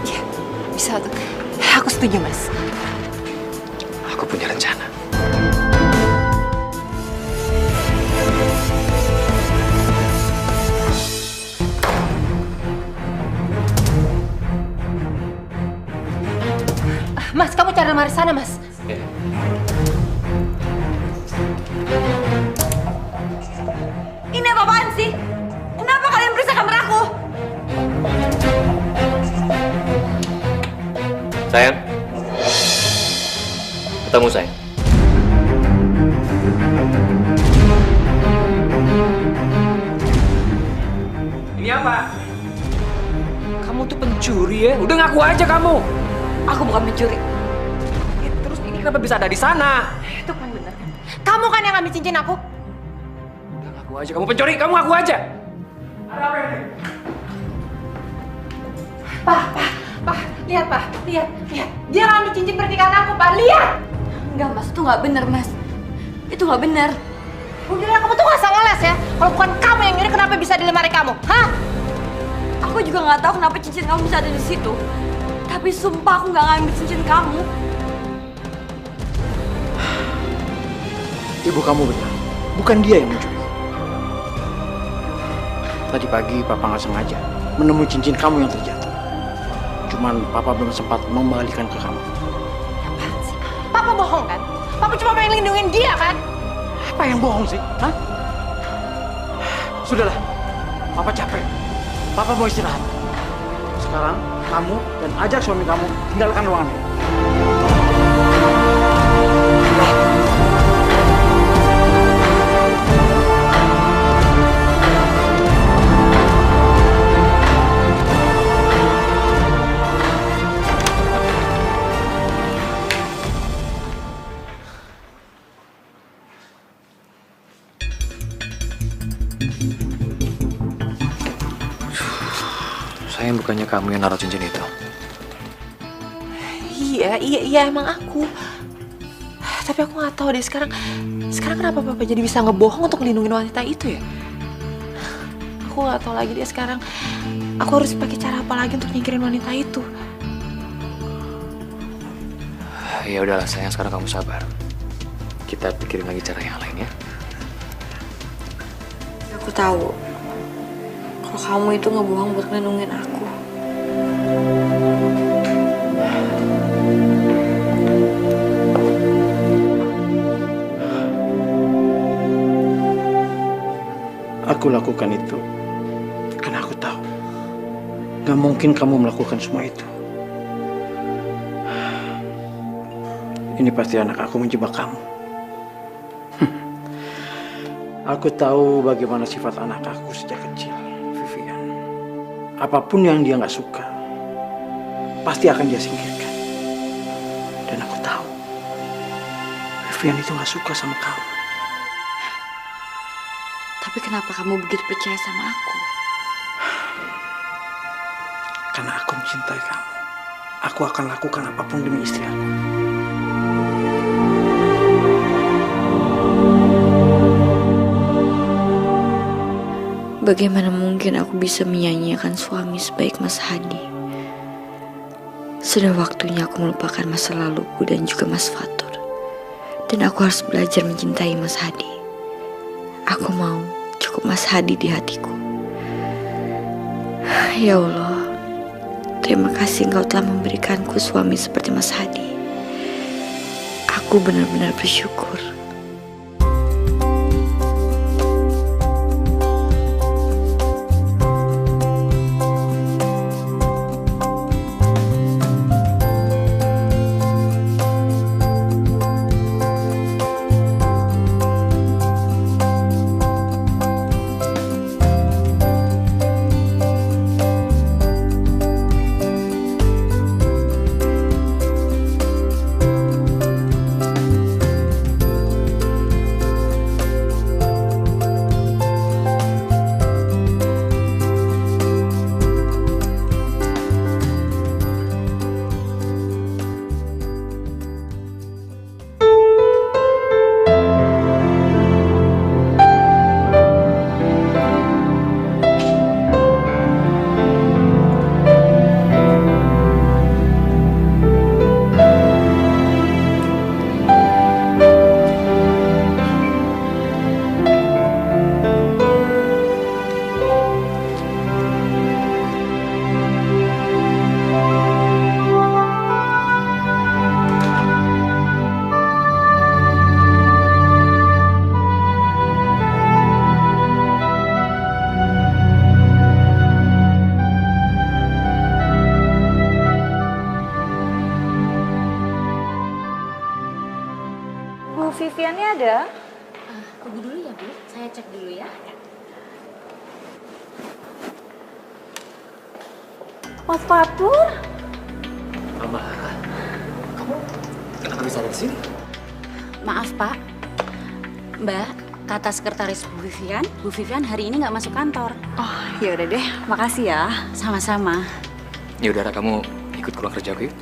Ya, bisa tuh. Aku setuju, Mas. Aku punya rencana. Mas, kamu cari lemari sana, Mas. Ini apa-apaan sih? Kenapa kalian periksa kamar aku? Sayang, ketemu sayang. Ini apa? Kamu tuh pencuri ya? Udah ngaku aja kamu. Aku bukan pencuri. Terus ini kenapa bisa ada di sana? Itu kan bener kan? Kamu kan yang ngambil cincin aku. Udah ngaku aja, kamu pencuri, kamu ngaku aja. Ada apa ini? Pak, lihat Pak, lihat. Dia ngambil cincin pernikahan aku, Pak, lihat. Enggak, Mas, itu nggak benar, Mas. Itu nggak benar. Udahlah, kamu tuh nggak usah ngeles ya. Kalau bukan kamu yang nyuri, kenapa bisa di lemari kamu? Hah? Aku juga nggak tahu kenapa cincin kamu bisa ada di situ. Tapi sumpah aku nggak ngambil cincin kamu. Ibu kamu benar, bukan dia yang mencuri. Tadi pagi papa nggak sengaja menemui cincin kamu yang terjatuh. Cuman papa belum sempat mengembalikan ke kamu. Apaan sih? Papa bohong kan? Papa cuma pengen lindungin dia kan? Apa yang bohong sih? Hah? Sudahlah, papa capek. Papa mau istirahat. Sekarang kamu dan ajak suami kamu tinggalkan ruangan ini. Sayang, bukannya kamu yang naruh cincin itu? Iya emang aku. Tapi aku nggak tahu deh sekarang kenapa papa jadi bisa ngebohong untuk melindungi wanita itu ya? Aku nggak tahu lagi deh sekarang. Aku harus pakai cara apa lagi untuk nyingkirin wanita itu? Ya udahlah sayang, sekarang kamu sabar. Kita pikirin lagi cara yang lain ya. Aku tahu kalau kamu itu ngebohong buat ngelindungin aku. Aku lakukan itu karena aku tahu gak mungkin kamu melakukan semua itu. Ini pasti anak aku menjebak kamu. Aku tahu bagaimana sifat anak aku sejak kecil, Vivian. Apapun yang dia nggak suka, pasti akan dia singkirkan. Dan aku tahu, Vivian itu nggak suka sama kamu. Tapi kenapa kamu begitu percaya sama aku? Karena aku mencintai kamu. Aku akan lakukan apapun demi istri aku. Bagaimana mungkin aku bisa menyanyiakan suami sebaik Mas Hadi? Sudah waktunya aku melupakan masa laluku dan juga Mas Fatur. Dan aku harus belajar mencintai Mas Hadi. Aku mau cukup Mas Hadi di hatiku. Ya Allah, terima kasih Engkau telah memberikanku suami seperti Mas Hadi. Aku benar-benar bersyukur. ya Bu, saya cek dulu ya. Mas Fatur? Mama, kamu kenapa bisa ada di sini? Maaf Pak, Mbak, kata sekretaris Bu Vivian hari ini nggak masuk kantor. Oh, ya udah deh, makasih ya. Sama-sama. Ya udah, kamu ikut keluar kerja aku yuk.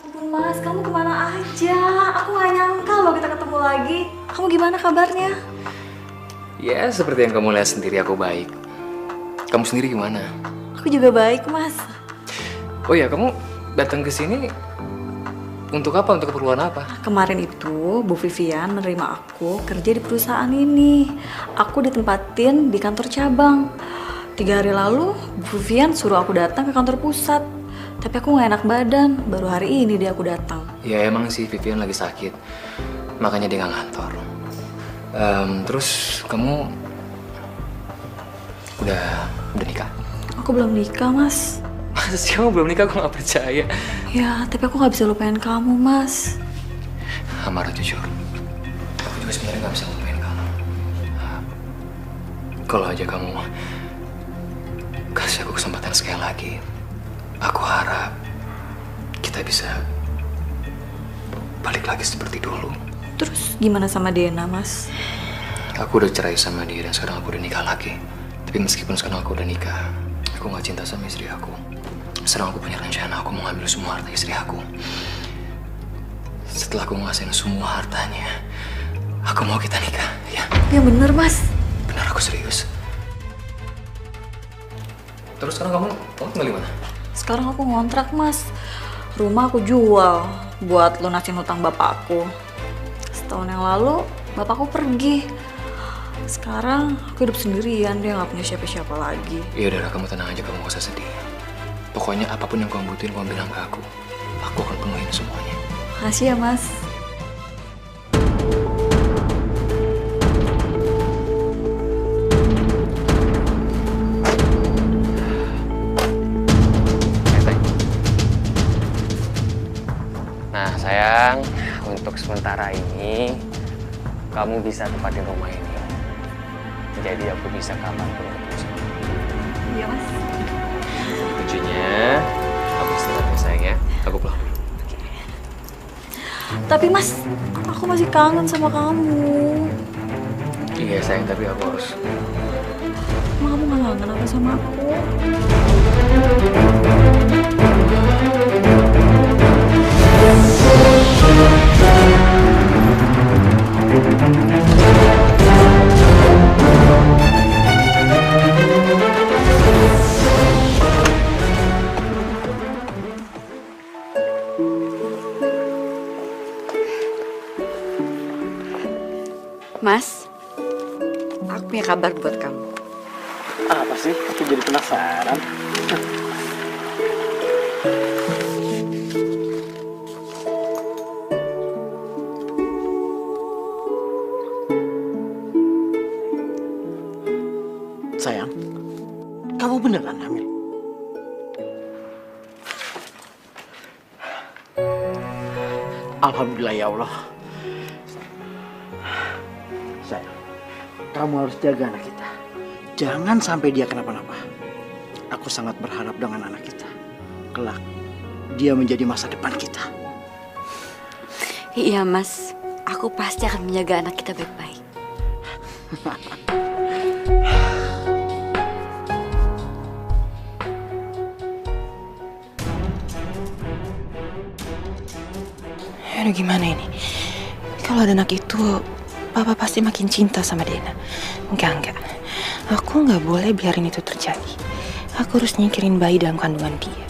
Ampun Mas, kamu kemana aja? Aku gak nyangka loh kita ketemu lagi. Kamu gimana kabarnya? Ya, seperti yang kamu lihat sendiri, aku baik. Kamu sendiri gimana? Aku juga baik Mas. Oh ya, kamu datang ke sini untuk apa? Untuk keperluan apa? Kemarin itu Bu Vivian menerima aku kerja di perusahaan ini. Aku ditempatin di kantor cabang. 3 hari lalu Bu Vivian suruh aku datang ke kantor pusat. Tapi aku gak enak badan, baru hari ini dia aku datang. Ya emang sih Vivian lagi sakit, makanya dia nggak ngantor. Terus kamu udah nikah? Aku belum nikah Mas. Masa sih kamu belum nikah? Aku nggak percaya. Ya, tapi aku gak bisa lupain kamu Mas. Amara, jujur, aku juga sebenarnya nggak bisa lupain kamu. Kalau aja kamu kasih aku kesempatan sekali lagi, aku harap kita bisa balik lagi seperti dulu. Terus gimana sama Dena Mas? Aku udah cerai sama dia dan sekarang aku udah nikah lagi. Tapi meskipun sekarang aku udah nikah, aku gak cinta sama istri aku. Sekarang aku punya rencana, aku mau ngambil semua harta istri aku. Setelah aku ngasihin semua hartanya, aku mau kita nikah, ya? Ya bener Mas. Benar, aku serius. Terus sekarang kamu tinggal di mana? Sekarang aku ngontrak Mas. Rumah aku jual buat lunasin hutang bapakku. Setahun yang lalu bapakku pergi. Sekarang aku hidup sendirian, dia nggak punya siapa-siapa lagi. Ya udah, kamu tenang aja, kamu gak usah sedih. Pokoknya apapun yang kamu butuhin, kamu bilang ke aku. Aku akan penuhin semuanya. Makasih ya Mas. Nah sayang, untuk sementara ini kamu bisa tempatin rumah ini. Jadi aku bisa kapanpun ketemu sama kamu. Iya Mas. Kuncinya aku istirahat ya sayang ya. Aku pulang dulu. Tapi Mas, aku masih kangen sama kamu. Iya sayang, tapi aku harus. Emang kamu gak kangen apa sama aku? Mas, aku punya kabar buat kamu. Apa sih? Aku jadi penasaran. Sayang, kamu beneran hamil? Alhamdulillah ya Allah. Sayang, kamu harus jaga anak kita. Jangan sampai dia kenapa-napa. Aku sangat berharap dengan anak kita. Kelak, dia menjadi masa depan kita. Iya Mas, aku pasti akan menjaga anak kita baik-baik. Aduh gimana ini? Kalau ada anak itu, Papa pasti makin cinta sama Dena. Enggak. Aku nggak boleh biarin itu terjadi. Aku harus nyingkirin bayi dalam kandungan dia.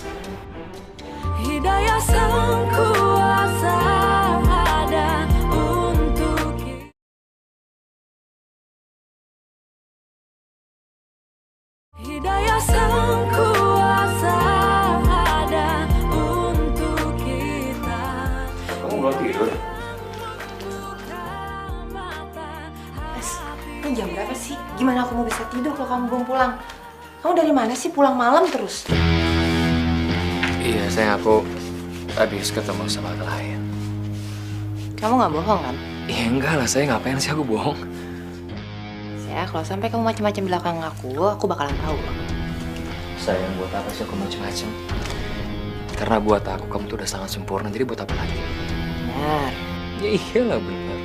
Hidayah sang kuasa ada untuk kita. Hidayah sang kuasa ada untuk kita. Kamu belum tidur? Ini jam berapa sih? Gimana aku mau bisa tidur kalau kamu belum pulang? Kamu dari mana sih pulang malam terus? Iya sayang, aku habis ketemu sama klien. Kamu nggak bohong kan? Ya enggak lah, saya ngapain sih aku bohong? Ya, kalau sampai kamu macam-macam belakang aku bakalan tahu. Sayang, buat apa sih aku macam-macam? Karena buat aku kamu tuh udah sangat sempurna, jadi buat apa lagi? Benar. Ya iyalah benar.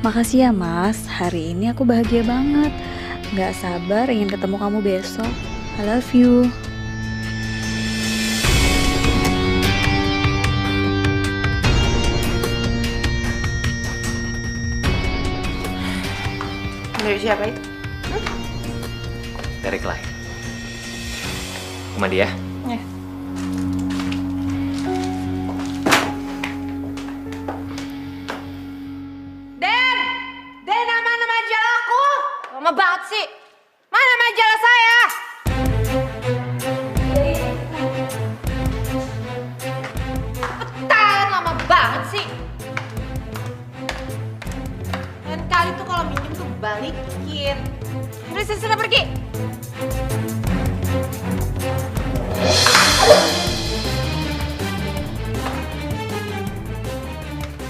Makasih ya Mas, hari ini aku bahagia banget. Gak sabar ingin ketemu kamu besok. I love you. Dari siapa itu? Dari klien. Sama dia? Ya. Den, mana majalah aku? Lama banget sih. Mana majalah saya? Cepetan, lama banget sih. Dan kali tuh kalau minjem tuh balikin. Udah sana pergi.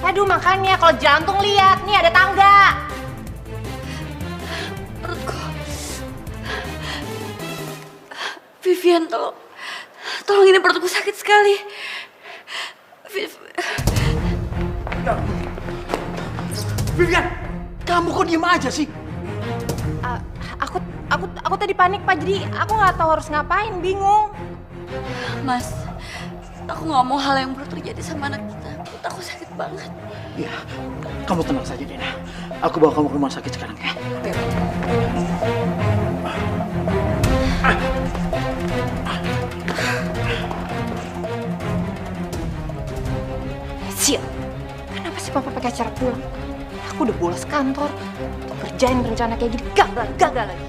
Aduh, makanya kalau jantung lihat nih ada tangga. Perutku. Vivian, tolong ini perutku sakit sekali. Vivian, kamu kok diem aja sih? Aku tadi panik Pak, jadi aku nggak tahu harus ngapain, bingung. Mas, aku nggak mau hal yang buruk terjadi sama anak kita. Perut aku sakit banget. Iya, kamu tenang saja Dena. Aku bawa kamu ke rumah sakit sekarang ya. Sil, kenapa sih Papa pakai acara pulang? Aku udah bolos kantor, untuk kerjain rencana kayak gini, gagal lagi.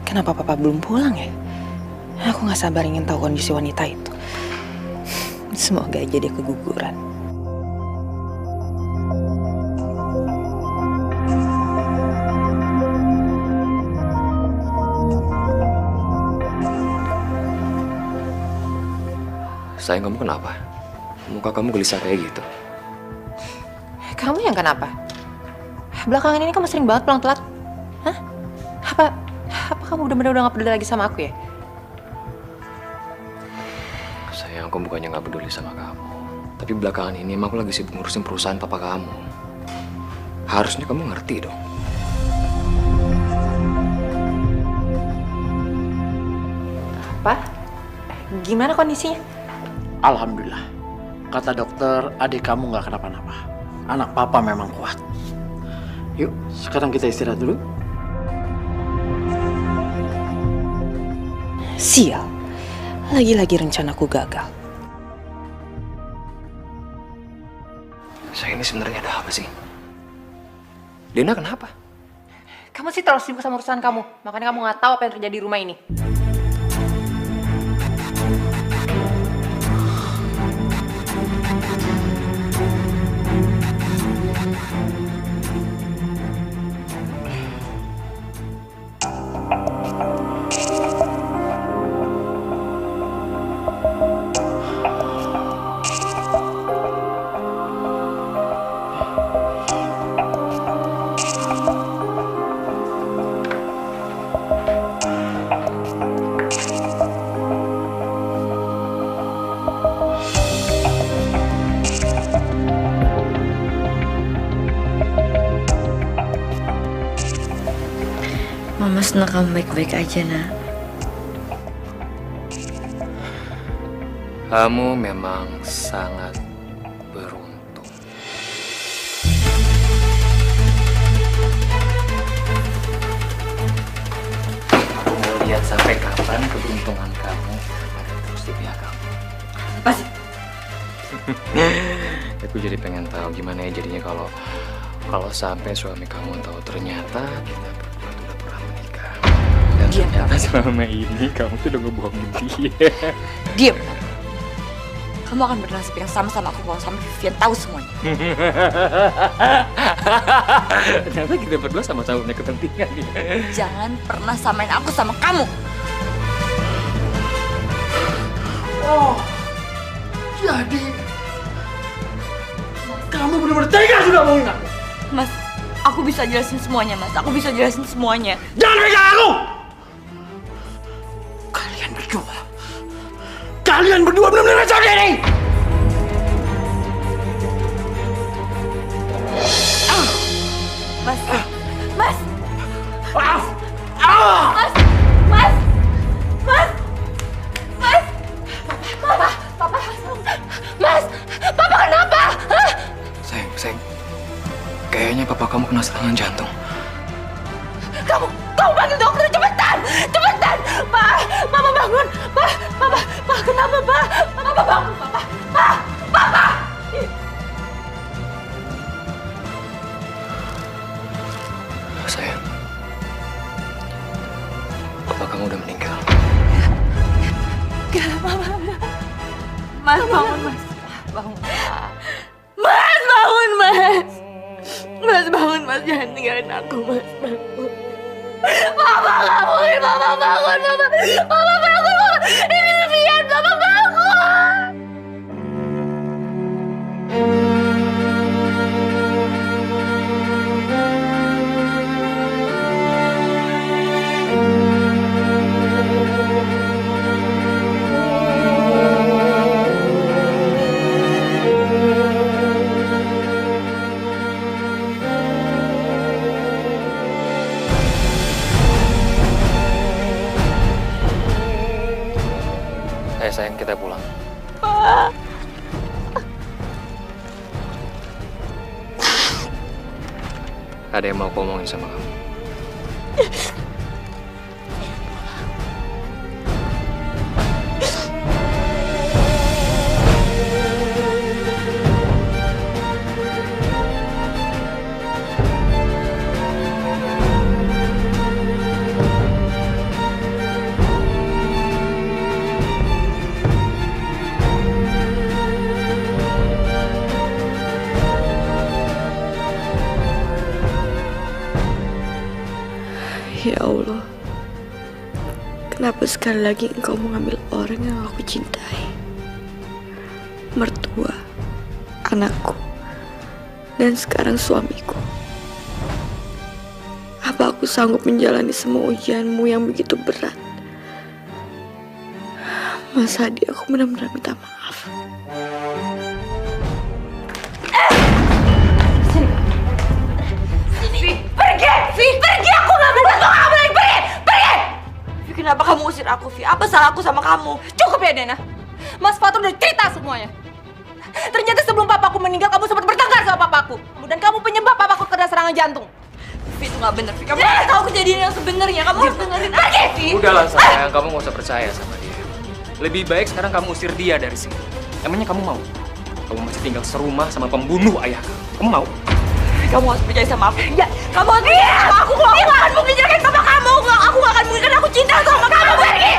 Kenapa Papa belum pulang ya? Aku gak sabar ingin tahu kondisi wanita itu. Semoga aja dia keguguran. Sayang, kamu kenapa? Muka kamu gelisah kayak gitu. Kamu yang kenapa? Belakangan ini kamu sering banget pulang telat. Hah? Apa kamu udah gak peduli lagi sama aku ya? Sayang, aku bukannya gak peduli sama kamu. Tapi belakangan ini emang aku lagi sibuk ngurusin perusahaan papa kamu. Harusnya kamu ngerti dong. Apa? Gimana kondisinya? Alhamdulillah. Kata dokter, adik kamu gak kenapa-napa. Anak papa memang kuat. Yuk, sekarang kita istirahat dulu. Sial, lagi-lagi rencanaku gagal. Saya ini sebenarnya ada apa sih? Dena kenapa? Kamu sih terlalu sibuk sama urusan kamu, makanya kamu nggak tahu apa yang terjadi di rumah ini. Mama senang kamu baik-baik aja, nak. Kamu memang sangat beruntung. Aku mau lihat sampai kapan keberuntungan kamu ada terus di pihak kamu. Apa sih? Aku jadi pengen tahu gimana ya jadinya kalau sampai suami kamu tahu ternyata kita berdua tuh udah pernah menikah. Dan ternyata selama ini kamu tuh udah ngebohongin dia. Diam. Kamu akan bernasib yang sama aku kalau sampai Vivian tahu semuanya. Ternyata kita berdua sama-sama punya kepentingan nih. Jangan pernah samain aku sama kamu. Oh, jadi kamu benar-benar tega sudah bohongin aku. Mas, aku bisa jelasin semuanya, Mas. Aku bisa jelasin semuanya. Jangan pegang aku! Kalian berdua benar-benar kacau ini! Mas, Mas! Mas! Mas! Mas! Mas! Mas! Papa! Mas! Papa kenapa? Hah? Sayang. Kayaknya papa kamu kena serangan jantung. Kamu panggil dokter, cepetan! Cepetan! Papa bangun! Papa, kenapa, Pak? Papa bangun, Papa! Sayang, papa kamu udah meninggal. Mas, bangun, Mas. Bangun, Mas, bangun, Mas. Mas, bangun, Mas. Jangan tinggalin aku, Mas. Bangun. Papa bangun, Papa bangun, Papa bangun. Ini Vivian, Papa bangun. Sayang, kita pulang. Ada yang mau aku omongin sama kamu. Ya Allah, kenapa sekali lagi engkau mengambil orang yang aku cintai? Mertua, anakku, dan sekarang suamiku. Apa aku sanggup menjalani semua ujianmu yang begitu berat? Mas Hadi, aku benar-benar minta maaf. Pergi! Aku gak mau bantu kamu lagi! Pergi! Vi, kenapa kamu usir aku, Vi? Apa salah aku sama kamu? Cukup ya, Dena. Mas Fatur udah cerita semuanya. Ternyata sebelum papaku meninggal, kamu sempat bertengkar sama papaku. Dan kamu penyebab papaku kena serangan jantung. Vi, itu gak bener, Vi. Kamu harus tahu kejadian yang sebenarnya. Kamu harus dengerin aja, Vi. Udahlah sayang, kamu gak usah percaya sama dia. Lebih baik sekarang kamu usir dia dari sini. Emangnya kamu mau? Kamu masih tinggal serumah sama pembunuh ayah kamu. Kamu mau? Kamu harus percaya sama aku. Ya, kamu harus percaya sama aku. Aku gak akan mungkin jelekin sama kamu. Aku gak akan mungkin, karena aku cinta sama kamu. Pergi!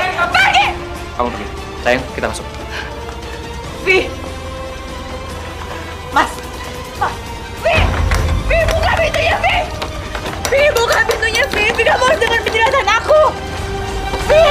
Kamu pergi. Sayang, kita masuk. Vi! Mas! Vi! Vi, buka pintunya, Vi! Vi, buka pintunya, Vi! Vi, kamu harus dengar penjelasan aku! Vi!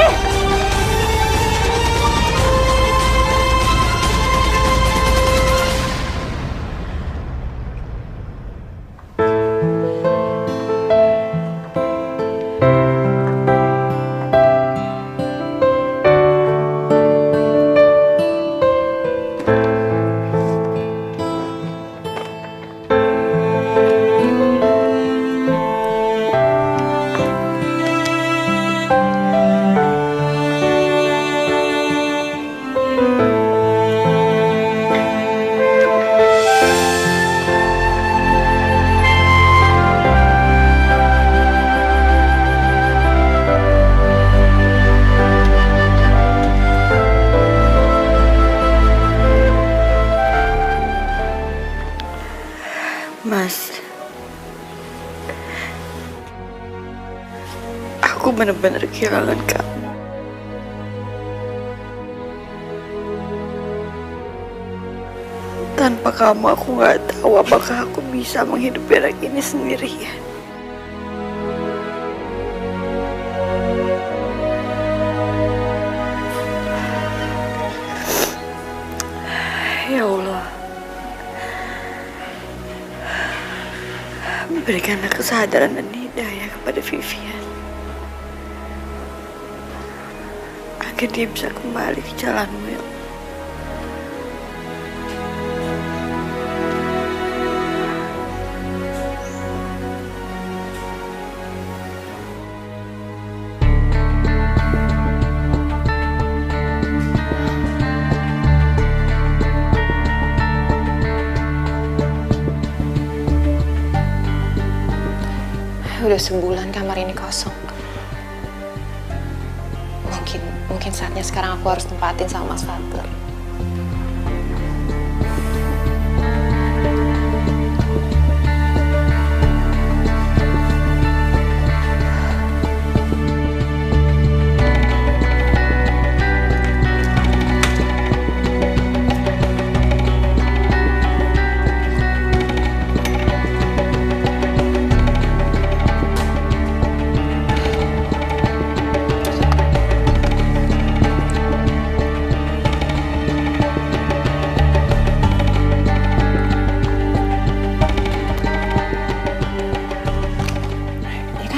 Mas, aku benar-benar kehilangan kamu. Tanpa kamu aku nggak tahu apakah aku bisa menghidupi anak ini sendirian. Ya Allah, berikanlah kesadaran dan hidayah kepada Vivian agar dia bisa kembali ke jalanmu, ya Allah. Udah sebulan kamar ini kosong. Mungkin saatnya sekarang aku harus tempatin sama Mas Fatur.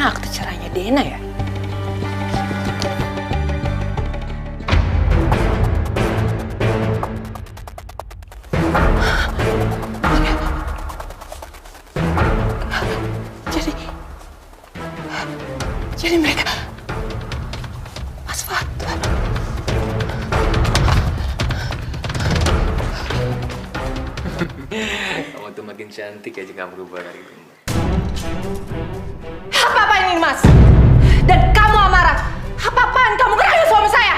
Akte cerainya Dena ya? Jadi mereka Mas Fatur. Kamu tuh makin cantik aja kamu berubah hari ini. Apa-apaan ini, Mas? Dan kamu amarah. Apa-apaan kamu ngerayu suami saya?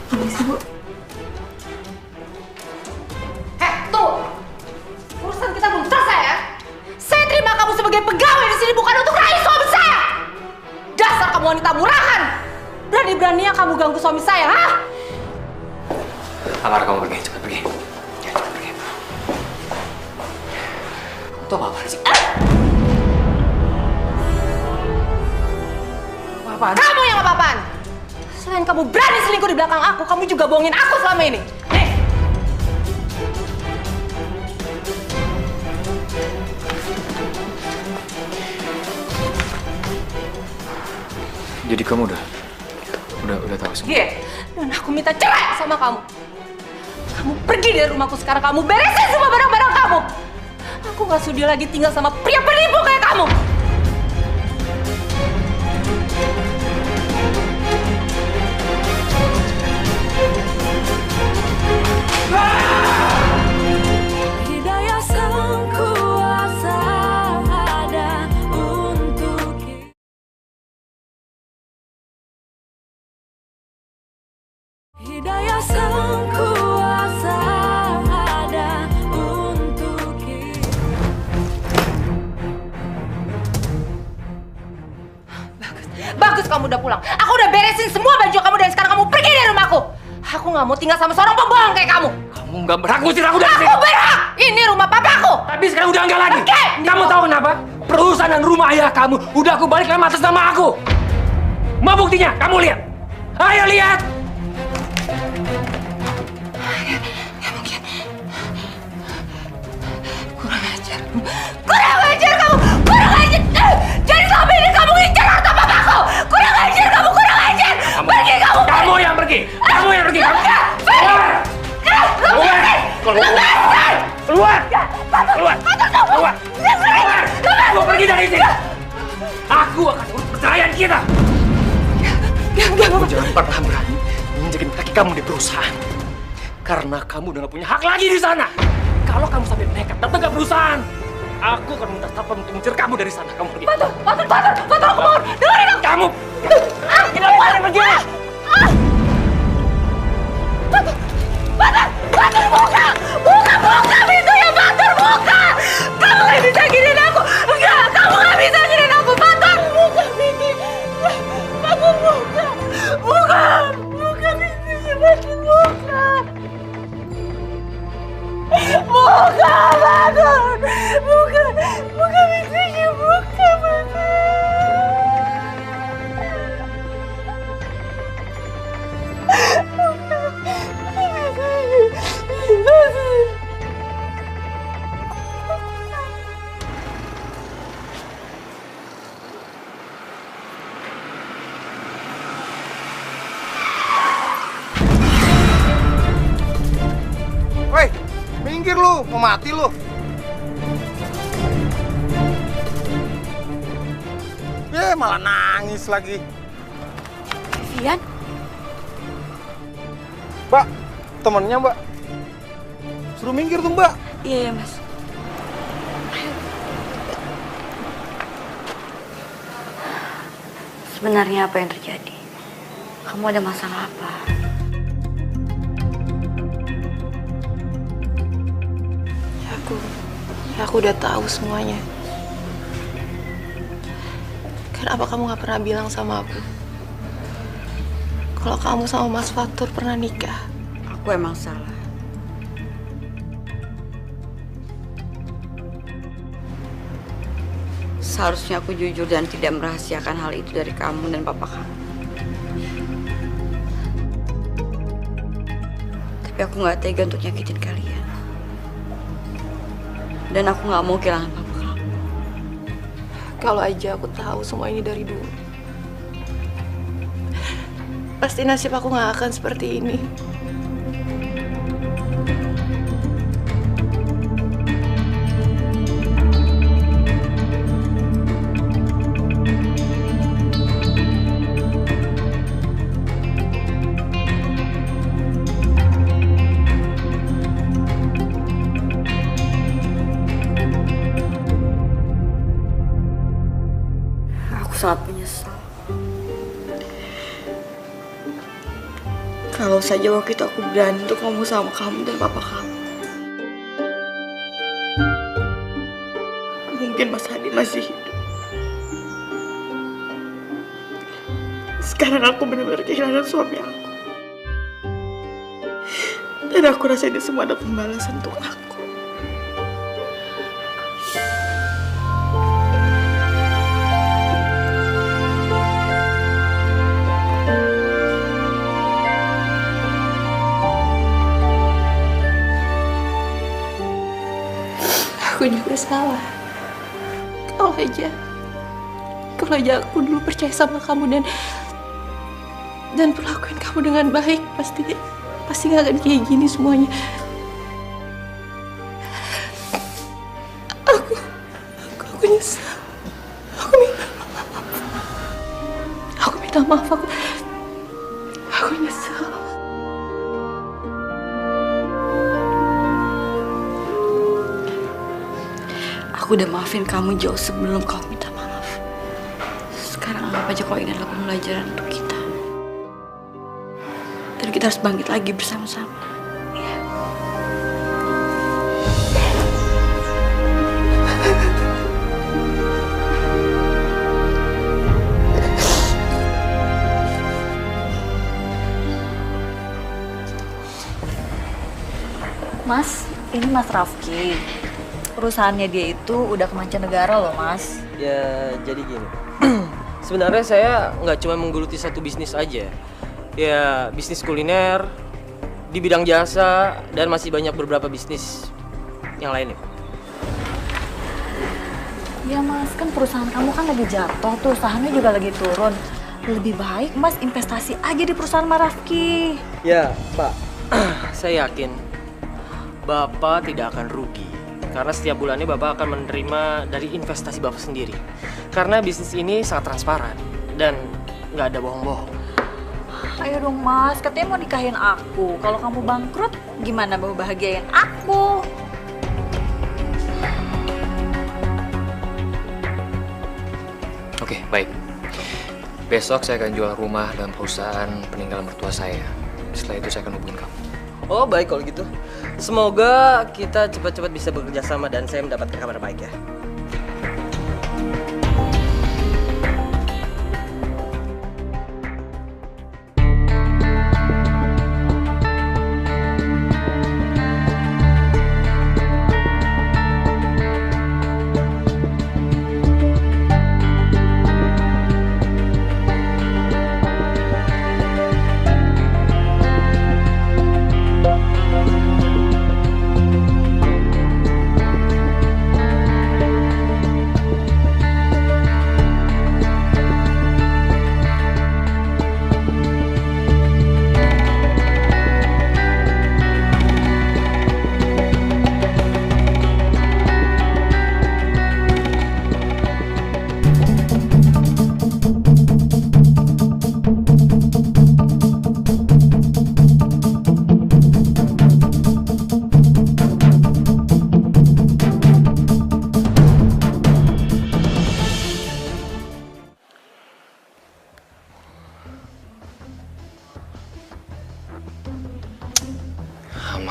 Permisi, Bu. Tuh. Urusan kita belum selesai ya. Saya terima kamu sebagai pegawai di sini bukan untuk rayu suami saya. Dasar kamu wanita murahan. Berani-beraninya kamu ganggu suami saya, ha? Amar, kamu pergi, cepat pergi. Ya, cepat pergi. Kamu tuh apa-apaan sih? Apaan? Kamu yang apa-apaan? Selain kamu berani selingkuh di belakang aku, kamu juga bohongin aku selama ini. Nih. Jadi kamu udah tahu semua? Iya. Dan aku minta cerai sama kamu. Kamu pergi dari rumahku sekarang, kamu beresin semua barang-barang kamu. Aku gak sudi lagi tinggal sama pria penipu kayak kamu. Hidayah sang kuasa ada untuk kita. Hidayah sang kuasa ada untuk kita. Bagus kamu udah pulang. Aku udah beresin semua baju kamu dan sekarang kamu pergi dari rumahku. Aku nggak mau tinggal sama seorang pembohong kayak kamu. Kamu nggak berhak ngusir aku dari sini. Aku berhak. Ini rumah papaku. Tapi sekarang udah enggak lagi. Kamu tahu kenapa? Perusahaan dan rumah ayah kamu udah aku balik lama atas nama aku. Mau buktinya? Kamu lihat. Ayo lihat. Nggak mungkin. Kurang ajar. Kurang ajar kamu. Kurang ajar. Jadi selama ini kamu ngincar harta papaku. Kurang ajar kamu. Kurang ajar. Pergi kamu. Kamu yang pergi. Kamu yang pergi. Kamu. Keluar. Keluar. Keluar. Keluar. Keluar. Keluar. Keluar. Kamu pergi dari sini. Aku akan urus perceraian kita. Kamu jangan pernah berani menginjakin kaki kamu di perusahaan. Karena kamu udah gak punya hak lagi di sana. Kalau kamu sampai nekat datang ke perusahaan, aku akan minta satpam untuk mencari kamu dari sana. Kamu pergi. Fatur, aku mohon. Dengerin aku. Kamu. Kenapa pergi? Fatur, buka! Buka pintunya, Fatur, buka! Kamu gak bisa giniin aku! Enggak, kamu gak bisa giniin aku, Fatur! Buka pintunya! Fatur, buka! Buka pintunya, Fatur, buka! Minggir lu, mau mati lu. Malah nangis lagi. Vivian? Mbak, temennya Mbak. Suruh minggir tuh Mbak. Iya, Mas. Sebenarnya apa yang terjadi? Kamu ada masalah apa? Aku udah tahu semuanya. Kenapa kamu gak pernah bilang sama aku kalau kamu sama Mas Fatur pernah nikah? Aku emang salah. Seharusnya aku jujur dan tidak merahasiakan hal itu dari kamu dan papa kamu. Tapi aku gak tega untuk nyakitin kalian. Dan aku gak mau kehilangan papa kamu. Kalau aja aku tahu semua ini dari dulu, pasti nasib aku gak akan seperti ini. Sangat menyesal. Kalau saja waktu itu aku berani untuk ngomong sama kamu dan papa kamu, mungkin Mas Hadi masih hidup. Sekarang aku benar-benar kehilangan suami aku. Dan aku rasa ini semua ada pembalasan untuk aku. Aku juga salah. Kalau aja aku dulu percaya sama kamu dan perlakuin kamu dengan baik, pasti gak akan kayak gini semuanya. Aku nyesal. Aku minta maaf. Aku nyesal. Aku udah maafin kamu jauh sebelum kamu minta maaf. Sekarang anggap aja kalau ini adalah pembelajaran untuk kita. Dan kita harus bangkit lagi bersama-sama. Mas, ini Mas Rafki. Perusahaannya dia itu udah ke mancanegara loh, Mas. Ya, jadi gini. Sebenarnya saya nggak cuma menggeluti satu bisnis aja. Ya, bisnis kuliner, di bidang jasa, dan masih banyak beberapa bisnis yang lainnya. Ya Mas, kan perusahaan kamu kan lagi jatuh tuh, sahamnya juga lagi turun. Lebih baik Mas investasi aja di perusahaan Mas Rafki. Ya, Pak. Saya yakin Bapak tidak akan rugi. Karena setiap bulannya Bapak akan menerima dari investasi Bapak sendiri. Karena bisnis ini sangat transparan dan nggak ada bohong-bohong. Ayo dong Mas, katanya mau nikahin aku. Kalau kamu bangkrut, gimana mau bahagiain aku? Oke, baik. Besok saya akan jual rumah dan perusahaan peninggalan mertua saya. Setelah itu saya akan hubungin kamu. Oh, baik kalau gitu. Semoga kita cepat-cepat bisa bekerja sama dan saya mendapatkan kabar baik ya.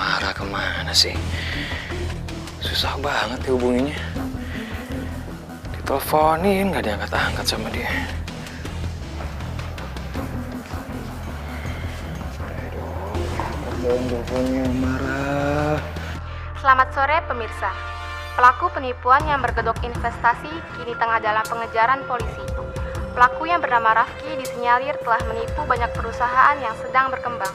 Amara kemana sih? Susah banget dihubunginya. Diteleponin nggak diangkat-angkat sama dia. Teleponnya Amara. Selamat sore pemirsa. Pelaku penipuan yang berkedok investasi kini tengah dalam pengejaran polisi. Pelaku yang bernama Rafki disinyalir telah menipu banyak perusahaan yang sedang berkembang.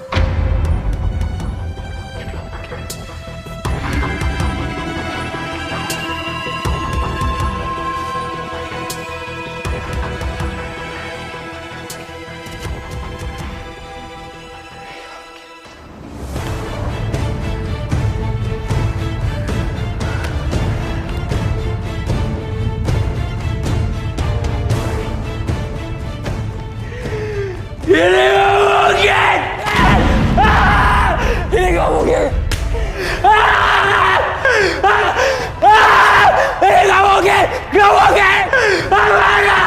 Ini gak mungkin! Ini gak mungkin! Ini gak mungkin! Gak mungkin! Amara!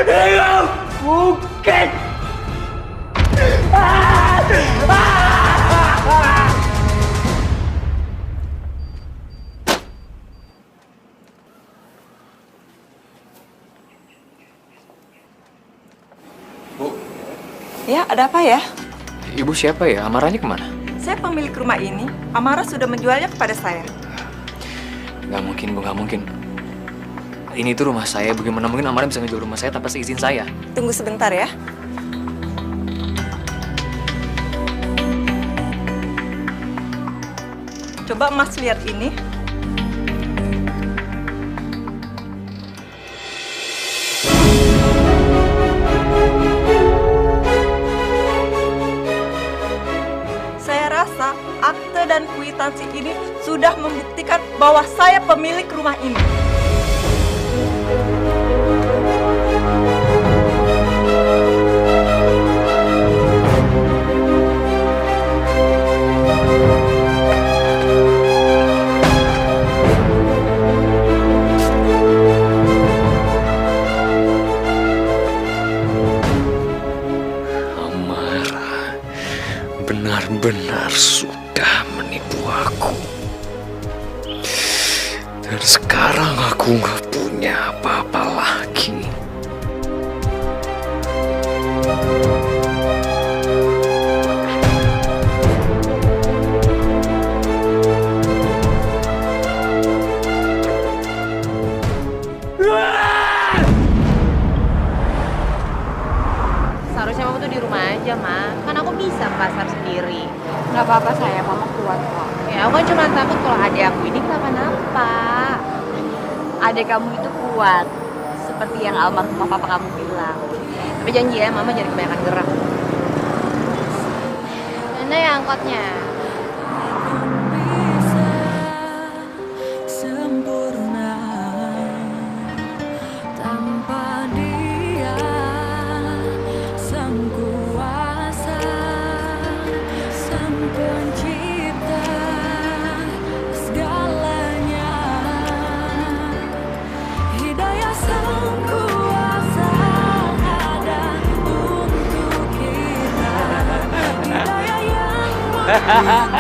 Ini gak mungkin! Ya, ada apa ya? Ibu siapa ya? Amaranya kemana? Saya pemilik rumah ini. Amara sudah menjualnya kepada saya. Gak mungkin, Bu, gak mungkin. Ini tuh rumah saya. Bagaimana mungkin Amara bisa ngejual rumah saya tanpa seizin saya? Tunggu sebentar ya. Coba Mas lihat ini. Akte dan kwitansi ini sudah membuktikan bahwa saya pemilik rumah ini. Amara benar-benar sudah menipu aku. Dan sekarang aku nggak punya apa-apa lagi. Seharusnya mama tuh di rumah aja, Ma. Kan aku bisa ke pasar sendiri. Nggak apa-apa saya, mama kuat kok. Ya, aku kan cuma takut kalau adik aku ini kenapa-napa. Adik kamu itu kuat, seperti yang almarhum papa kamu bilang. Tapi janji ya, mama jangan kebanyakan gerak. Mana ya angkotnya? Sempurna tanpa dia, sang kuasa, sang pencipta segalanya. Hidayah sang kuasa ada untuk kita. Hidayah yang